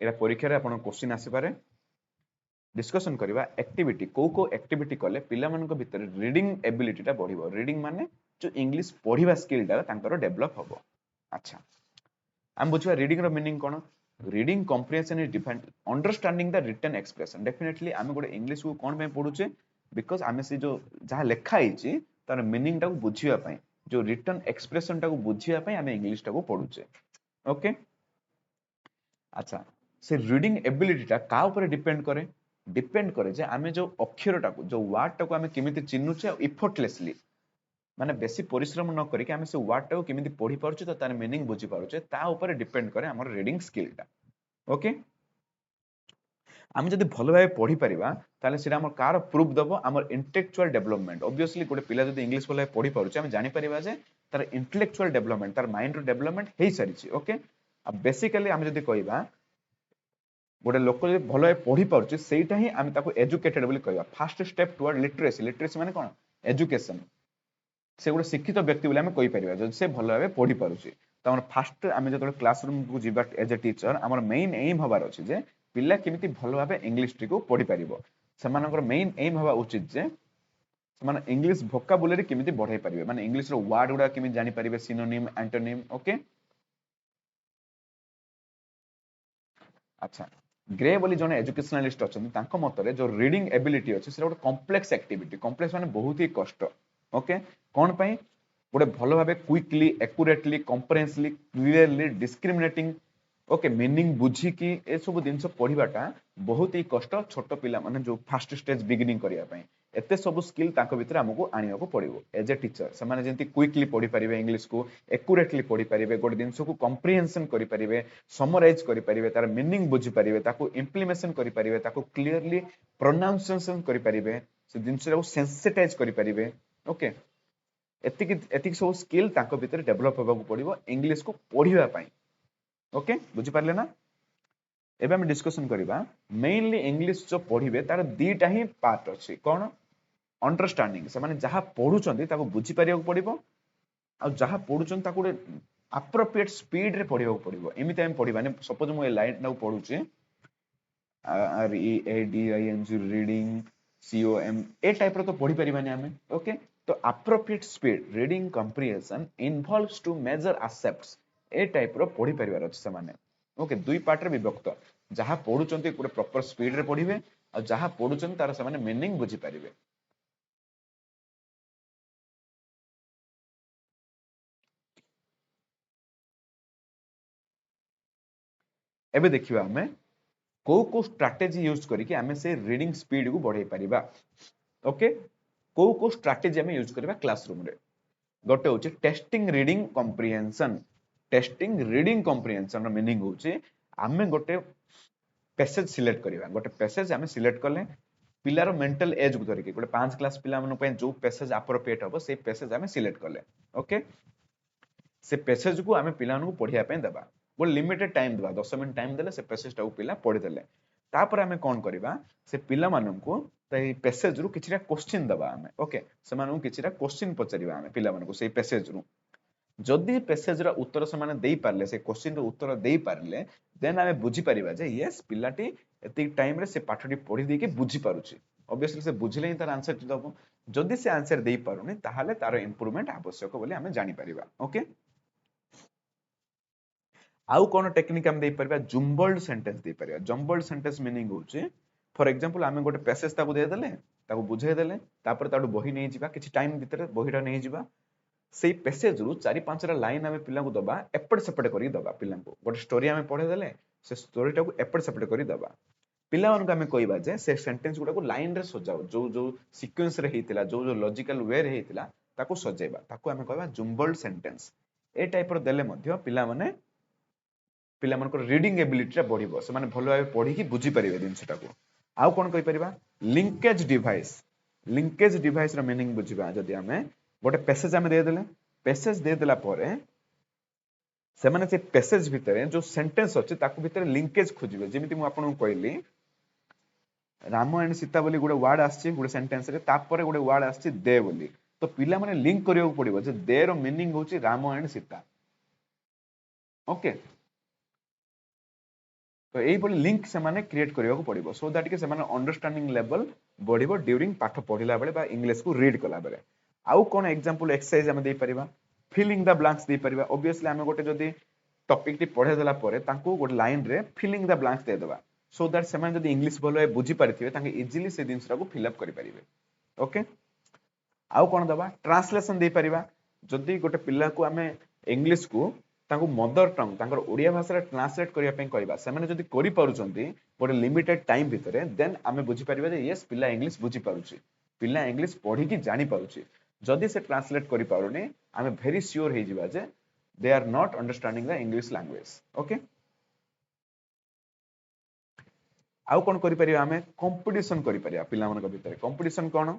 एटा परीक्षा रे आपन क्वेश्चन आसी पारे डिस्कशन करबा एक्टिविटी को एक्टिविटी कले पिला मानक भितर रीडिंग एबिलिटी ता बढ़िबो रीडिंग माने जो इंग्लिश पढिबा स्किल ता तांकर डेवलप होबो अच्छा हम बुझवा रीडिंग रो मीनिंग कोन reading comprehension is defined understanding the written expression definitely हम गोटे इंग्लिश को कोन पे पढुचे बिकॉज़ आमे से जो जहा लेखा हिची तार मीनिंग ता को बुझिया पई जो रिटन एक्सप्रेशन ता को बुझिया पई हमें इंग्लिश ता को पढुचे ओके अच्छा से रीडिंग एबिलिटी ता का ऊपर डिपेंड करे जे आमे जो अक्षरटा को जो वर्ड टा को आमे केमिति चिन्नुचे इफर्टलेसली माने बेसी परिश्रम न करी कि आमे से वर्ड टा को केमिति पढी पारुचे त तार मीनिंग बुझी पारुचे ता ऊपर डिपेंड करे हमर रीडिंग स्किल टा ओके आमे जदी भलो भाबे पढी परिबा ताले सेटा हमर कार प्रूफ दबो हमर इंटेलेक्चुअल डेवलपमेंट ऑब्वियसली गोटे पिला जदी इंग्लिश भलो भाबे पढी पारुचे आमे जानि परिबा जे तार इंटेलेक्चुअल डेवलपमेंट तार माइंड रो डेवलपमेंट हेई सारिची ओके अब बेसिकली आमे जदी कहिबा गोटे लोक जो भल भाव पढ़ी पार्टी से ही आम एजुकेटेड बोली कहवा fast step toward literacy literacy माने कौन एजुकेशन से गोटे शिक्षित व्यक्ति बोली आम कहीपर जब से भल भाव पढ़ी पार्टी तो आम फास्ट आम जो क्लासरूम को जी एज ए टीचर आम मेन एम हबार अच्छे जे पिला केमिति भल भाव इंग्लिश टी को पढ़ी पार से मेन एम हवा उचित जे इंग्लिश भोकाबुलरी केमिति बढ़ाई पारे माने इंग्लिश रो वर्ड गुडा केमिति जानि पारे सिनोनिम एंटोनिम ओके अच्छा ग्रे बोली जने एजुकेशनलिस्ट अछन तांको मतरे जो रीडिंग एबिलिटी अछि से गोटे कॉम्प्लेक्स एक्टिविटी कॉम्प्लेक्स माने बहुत ही कष्ट ओके कोन पई गोटे भलो भाबे quickly accurately comprehensively clearly discriminating okay meaning बुझी कि ए सब दिन पढ़ाटा बहुत ही कष्ट छोट पिला माने जो फास्ट स्टेज बिगिनिंग करिया पई एते सब स्किल ताको भितर हमको आनिया को पड़िबो एज ए टीचर से माने जेंति क्विकली पढ़ी परिबे इंग्लिश को एक्यूरेटली पढ़ी परिबे गोटे दिन को कॉम्प्रिहेंशन करि परिबे समराइज करि परिबे तार मीनिंग बुझी परिबे ताको इंप्लीमेंटेशन करि परिबे ताको क्लियरली प्रोनाउंसिएशन करि परिबे से दिन को सेंसिटाइज करि परिबे ओके एतिक सब स्किल ताको भितर डेवलप होबा को पड़िबो इंग्लिश को पढ़िबा पई ओके बुझी पारले ना एबे हम डिस्कशन करिबा मेनली इंग्लिश जो पढ़िबे तार दीटा ही पार्ट अछि कोन अंडरस्टैंडिंग से माने जहा पढुचंती ताको बुझी पारिया को पड़िबो आ जहा पढुचंती ताको एप्रोप्रिएट स्पीड रे पढ़िया को पड़िबो एमिति हम पढ़िबाने सपोज मु ए लाइन ना पढुचे R E A D I N G reading C O M ए टाइप रो तो पढ़ी परिबाने हमें ओके तो appropriate speed reading comprehension involves two major aspects ए टाइप रो पढ़ी परिबार अछि से माने ओके दुई पार्ट रे विभक्त जहा पढुचंती पूरे प्रॉपर स्पीड रे पढ़िबे आ जहा पढुचंती तार से माने मीनिंग बुझी परिबे एबे देखिबा हमें को स्ट्रैटेजी यूज करिके हमें से रीडिंग स्पीड को बढ़ाई परिबा ओके को स्ट्रैटेजी हमें यूज करबा क्लासरूम रे गोटे होचे टेस्टिंग रीडिंग कॉम्प्रिहेंशन रो मीनिंग होचे हमें गोटे पैसेज सिलेक्ट करबा गोटे पैसेज हमें सिलेक्ट करले पिलार मेंटल एज को धरिके गोटे 5 क्लास पिला मन पे जो पैसेज एप्रोप्रिएट हो से पैसेज हमें सिलेक्ट करले ओके से पैसेज को हमें पिला को पढ़िया पे देबा वो लिमिटेड टाइम देबा 10 मिनिट टाइम देले से पैसेज टा को पिला पढ़ी देले तापर हमें कोन करबा से पिला मानन को तई पैसेज रु किछरा क्वेश्चन देबा हमें ओके से मानन किछरा क्वेश्चन पचरिबा हमें पिला मन को से पैसेज रु जदि पैसेज रा उत्तर से माने देई पारले से क्वेश्चन रो उत्तर देई पारले देन हमें बुझी परिबा जे यस पिलाटी एति टाइम रे से पाठटी पढ़ी दे के बुझी पारुची ऑब्वियसली से बुझले ही तार आंसर दबो जदि से आंसर देई पारुनी ताहाले तार इंप्रूवमेंट आवश्यक बोली हमें जानि परिबा ओके आउ कोन टेक्निक हम देई परबा जुम्बल्ड सेंटेंस देई परबा जम्बल्ड सेंटेंस मीनिंग होचे फॉर एग्जांपल हमें गोटे पैसेज ताको दे देले ताको बुझाई देले तापर ताडू बही नै जिबा किछि टाइम भीतर बहीटा नै जिबा सेई पैसेज रु 4-5 लाइन आमे पिला को दबा एपट सेपट करी दबा पिला को गोटे स्टोरी आमे पढे देले से स्टोरी टाको एपट सेपट करी दबा पिला मानक आमे कहबा जे से सेंटेंस गुडा को लाइन रे सजाओ जो जो सीक्वेंस रे हेतिला जो जो लॉजिकल वे रे हेतिला ताको सजेबा ताको आमे कहबा जुम्बल्ड सेंटेंस ए टाइप रो देले मध्य पिला माने पिला मानकर रीडिंग एबिलिटी रे बढ़िबो से माने भलो भाबे पढी की बुझी परिबे दिन सेटाको आउ कोन कहि परिबा लिंकेज डिवाइस रो मीनिंग बुझिबा जदी आमे गोटे पैसेज आमे दे देले पैसेज दे देला परे से माने से पैसेज भितरे जो सेंटेंस अछि ताकू भितरे लिंकेज खोजिबे जेमिति मु आपन कहली राम एंड सीता बोली गोटे वर्ड आछि गोटे सेंटेंस रे तापर गोटे वर्ड आछि दे बोली तो पिला माने लिंक करियो पड़िबो जे दे रो मीनिंग होछि राम एंड सीता ओके तो एई बोली लिंक से माने क्रिएट करियो पड़िबो सो दैट के से माने अंडरस्टैंडिंग लेवल बढ़िबो ड्यूरिंग पाठ पढिला बेले बा इंग्लिश को रीड कला बेले आउ कोन एग्जांपल एक्सरसाइज हम दे परिबा फिलिंग द ब्लैंक्स दे परिबा ऑब्वियसली हम गोटे जदी टॉपिक टी पढे देला परे तांको गोटे लाइन रे फिलिंग द ब्लैंक्स दे देबा सो दैट से माने जदी इंग्लिश भलो बुझी पारिथिबे तांके इजीली से दिनसरा को फिल अप करि परिबे ओके आउ कोन दबा ट्रांसलेशन दे परिबा जदी गोटे पिल्ला को हमें इंग्लिश को तांको मदर टंग तांकर ओडिया भाषा रे ट्रांसलेट करिया पे कहबा से माने जदी करि पारुचंती गोटे लिमिटेड टाइम भितरे देन हमें बुझी परिबा जे यस पिल्ला इंग्लिश बुझी पारुची पिल्ला इंग्लिश पढी की जानि पारुची जदी से ट्रांसलेट करि पारुनी हमें वेरी श्योर हे जिबा जे they are not understanding the English language okay आउ कोन करि परिबा हमें कंपटीशन करि परिबा पिल्ला मन भितरे कंपटीशन कोन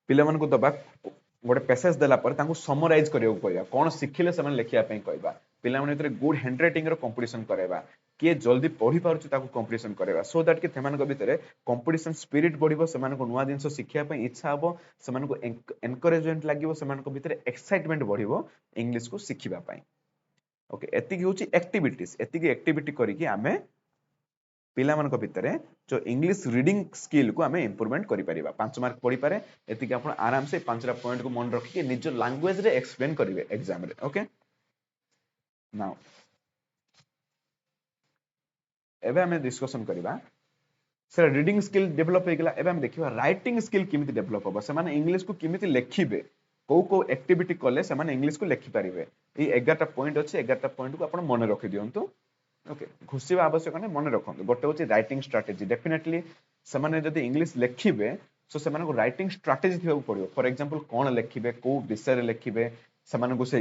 पिल्ला मन को दबा गोटे पैसेज देला पर तांको समराइज करियो पड़िबा कोन सिखिले से माने लेखिया पे कहबा पिल्ला मन भितरे गुड हैंडराइटिंग रो कंपटीशन करेबा के जल्दी पढ़ी पारुची ताको कंपटीशन करेबा सो दैट के थेमान को भितरे कंपटीशन स्पिरिट बढ़िबो से माने को नुवा दिनसो सिखिया पे इच्छा हबो से माने को एनकरेजमेंट लागिवो से माने को भितरे एक्साइटमेंट बढ़िबो इंग्लिश को सिखिबा पई ओके एति की होची एक्टिविटीज एति की एक्टिविटी करी कि हमें पिला मन को भितरे जो इंग्लिश रीडिंग स्किल को हमें इंप्रूवमेंट करि परिबा 5 मार्क पढ़ी पारे एति कि आपण आराम से 5टा पॉइंट को मन रखि के निज लैंग्वेज रे एक्सप्लेन करिवे एग्जाम रे ओके नाउ एबे हमें डिस्कशन करिबा से रीडिंग स्किल डेवलप हे गेला एबे हम देखिबा राइटिंग स्किल किमिति डेवलप होबा से माने इंग्लिश को किमिति लेखिबे को एक्टिविटी करले से माने इंग्लिश को लेखि परिबे ई 11टा पॉइंट अछि 11टा पॉइंट को आपण मन रखि दियंतु ओके घुसीबा आवश्यक नै मन रखंतु गोटे होची राइटिंग स्ट्रेटजी डेफिनेटली से माने जदी इंग्लिश लेखिबे सो से माने को राइटिंग स्ट्रेटजी थिबा पड़ियो फॉर एग्जांपल कोन लेखिबे को विषय रे लेखिबे से माने को से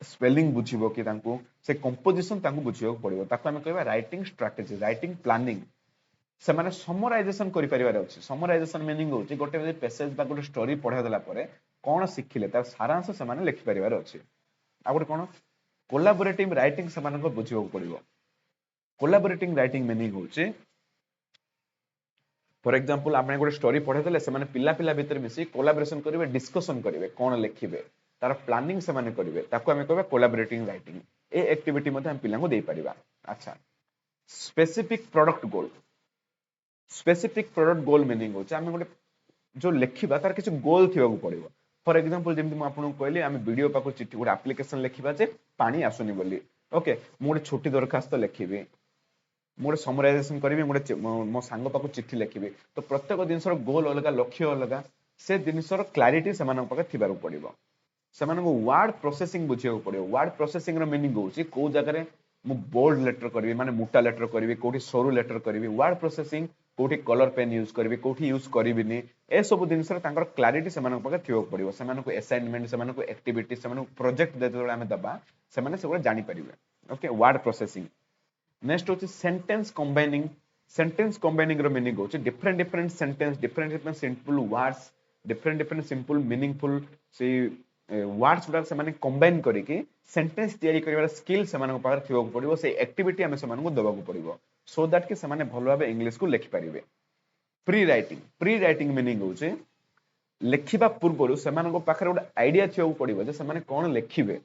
स्पेलिंग बुझिबो कि तांको से कंपोजिशन तांको बुझियो पड़ियो ताको हम कहबा राइटिंग स्ट्रेटजी राइटिंग प्लानिंग से माने समराइजेशन करि परिबार अछि समराइजेशन मीनिंग होची गोटे पैसेज बा गोटे स्टोरी पढा देला परे कोन सिखिले तार सारांश से माने लिखि परिबार अछि आ गोटे कोन कोलैबोरेटिव राइटिंग से माने को बुझियो पड़ियो कोलैबोरेटिंग राइटिंग मीनिंग होची फॉर एग्जांपल आपने गोटे स्टोरी पढे देले से माने पिल्ला पिल्ला भीतर मिसी कोलैबोरेशन करिवे डिस्कशन करिवे कोन लेखिबे तार प्लानिंग से माने करिवे ताको हमें कहबा कोलैबोरेटिंग राइटिंग ए एक्टिविटी मध्ये हम पिल्ला को देई परिबा अच्छा स्पेसिफिक प्रोडक्ट गोल मीनिंग होची हमें गोटे जो लेखिबा तार किछ गोल थिबा को पड़िबो फॉर एग्जांपल जेमति म आपन कहली हम वीडियो पाको चिट्ठी गोटे एप्लीकेशन लेखिबा जे पानी आसुनी बोली ओके मु गोटे छोटी दरखास्त लेखिबी मोटे समराइजेशन करी मोटे मो सांग पाक चिट्ठी लिखी तो प्रत्येक जिनसर गोल अलग लक्ष्य अलग से जिनसर क्लारिटी से थिबार पड़ो से वर्ड प्रोसेसिंग बुझे पड़ो वर्ड प्रोसेसिंग मीनिंग होची को जगह मु बोल्ड लेटर करी माने मोटा लेटर करी कोठी सरू लेटर करी वर्ड प्रोसेसिंग कोठी कलर पेन यूज करी कोठी यूज करिबिनी ए सब जिनसर तांकर क्लारिटी से थिबा पड़ो से असाइनमेंट से एक्टिविटी से प्रोजेक्ट देते आमे दबा से जानि परिबे ओके वर्ड प्रोसेसिंग नेक्स्ट होची सेंटेंस कंबाइनिंग रो मीनिंग होची different sentence different simple words different simple meaningful से वर्ड्स गुडा से माने कंबाइन करी के सेंटेंस तैयारी करिवार स्किल से माने पावर थिबो पड़िबो से एक्टिविटी हमें से माने को दबाको पड़िबो सो दैट के से माने भलो भाबे इंग्लिश को लिखि परिबे प्री राइटिंग मीनिंग होची लेखिबा पूर्वरु से माने को पाखरे गोटे आईडिया थिबो पड़िबो जे से माने कोन लेखिबे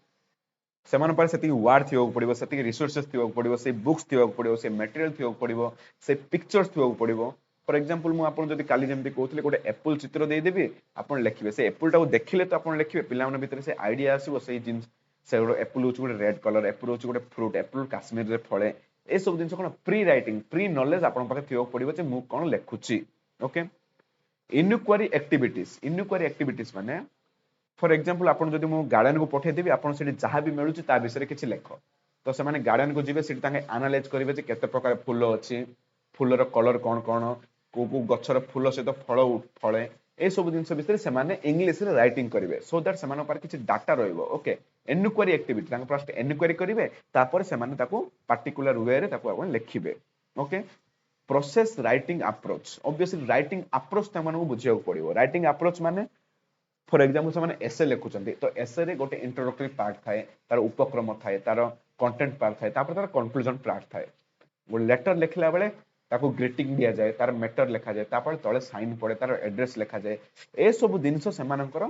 से माने पर सेति वर्ड थिबो पड़िबो सेति रिसोर्सेस थिबो पड़िबो से बुक्स थिबो पड़िबो से मटेरियल थिबो पड़िबो से पिक्चर्स थिबो पड़िबो फॉर एग्जांपल मु आपन जदी काली जेमति कहउतले गोटे एप्पल चित्र दे देबी आपन लिखिबे से एप्पल टाको देखिले तो आपन लिखिबे पिला माने भीतर से आईडिया आसीबो से जिंस से एप्पल होची गोटे रेड कलर एप्पल होची गोटे फ्रूट एप्पल काश्मीर रे फळे ए सब जिंस कोन प्री राइटिंग प्री नॉलेज आपन पाखे थिबो पड़िबो जे मु कोन लेखुची ओके इनक्वारी एक्टिविटीज माने फॉर एग्जांपल आपण जदि मु गार्डन को पठे देबी आपण सेठी जहां भी मिलुची ता विषय किछि लेख तो से माने गार्डन को जिवे सेठी तांगे एनालाइज करिवे जे केते प्रकार फूल अछि फूलर कलर कोन कोन को गछर फूल सहित फल फळे ए सब जिंस विषय से माने इंग्लिश रे राइटिंग करिवे सो दैट से माने पर किछि डाटा रहइबो ओके एन्क्वायरी एक्टिविटी तांगे फर्स्ट एन्क्वायरी करिवे तापर से माने ताको पर्टिकुलर वे रे ताको आपण लेखिबे okay process writing approach obviously writing approach त माने बुझियो पड़िबो राइटिंग अप्रोच माने फॉर एग्जांपल से माने एसे लिखुचंती तो एसे रे गोटे इंट्रोडक्टरी पार्ट थाए तार उपक्रम थाए तार कंटेंट पार्ट थाए तापर तार कंक्लूजन पार्ट थाए वो लेटर लिखला बेले ताको ग्रीटिंग दिया जाए तार मैटर लिखा जाए तापर तळे साइन पड़े तार एड्रेस लिखा जाए ए सब दिनसो सेमानकर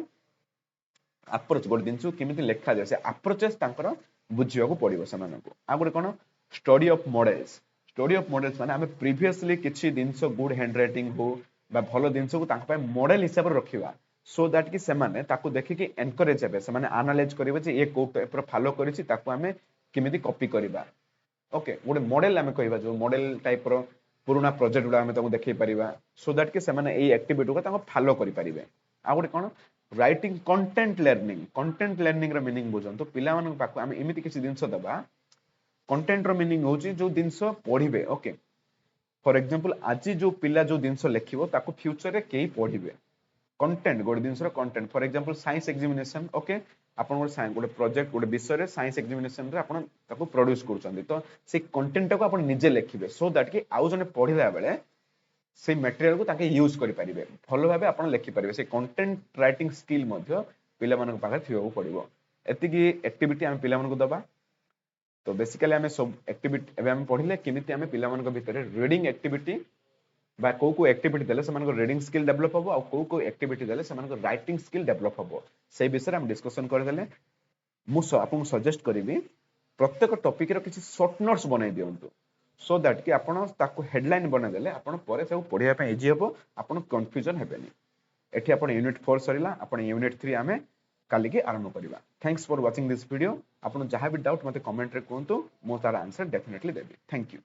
अप्रोच गोटे दिनसो केमिति लिखा जाए से अप्रोचेस तांकर बुझियो को पड़िबो सेमानकु आ गोटे कोन स्टडी ऑफ मॉडल्स माने हमें प्रीवियसली किछि दिनसो गुड हैंडराइटिंग हो बा भलो दिनसो को तांका मॉडल हिसाब रे रखिबा सो दैट कि सेमाने ताकू देखिकी एनकरेज हेबे सेमाने एनालाइज करिवे जे ए को पेपर फॉलो करिछि ताकू हमें किमिति कॉपी करिबा ओके गोटे मॉडल हमें कहबा जो मॉडल टाइप रो पुराना प्रोजेक्ट गुडा हमें ताकू देखै परिबा सो दैट कि सेमाने ए एक्टिविटी को ताकू फॉलो करि परिबे आ गोटे कोन राइटिंग कंटेंट लर्निंग रो मीनिंग बुझन तो पिला मानन पाकू हमें इमिति किछि दिनसो दबा कंटेंट रो मीनिंग होची जो दिनसो पढिबे ओके फॉर एग्जांपल आज जो पिला जो दिनसो लेखिबो ताकू फ्यूचर रे केही पढिबे कंटेंट गोटे दिन content for example science examination okay आपण गोटे प्रोजेक्ट गोटे विषय रे साइंस एग्जामिनेशन रे आपण ताको प्रोड्यूस करछन्ती तो से कंटेंट को आपण निजे लेखिबे सो दैट कि आउ जने पढिला बेले से मटेरियल को ताके यूज करि परिबे भलो भाबे आपण लेखि परिबे से कंटेंट राइटिंग स्किल मध्य पिला मानक पाखे थियो पड़िबो एति की एक्टिविटी हम पिला मानक दबा तो बेसिकली हमें सब एक्टिविटी एबे हम पढिले किमिति हमें पिला मानक भितरे रीडिंग एक्टिविटी बा को एक्टिविटी देले सेमानको रीडिंग स्किल डेवलप हबो आ को एक्टिविटी देले सेमानको राइटिंग स्किल डेवलप हबो से विषय हम डिस्कशन कर देले मु आपन सजेस्ट करबी प्रत्येक टॉपिक रो किछि शॉर्ट नोट्स बनाई दियंतु सो दैट कि आपण ताको हेडलाइन बना देले आपण परे सब पढिया पे इजी हबो आपण कंफ्यूजन हेबेनी एठी आपण यूनिट 4 सरिला आपण यूनिट 3 हमें काली के आरंभ करबा thanks for watching this video आपण जहां भी डाउट मते कमेंट रे कोंतु मो तार answer definitely Devi thank you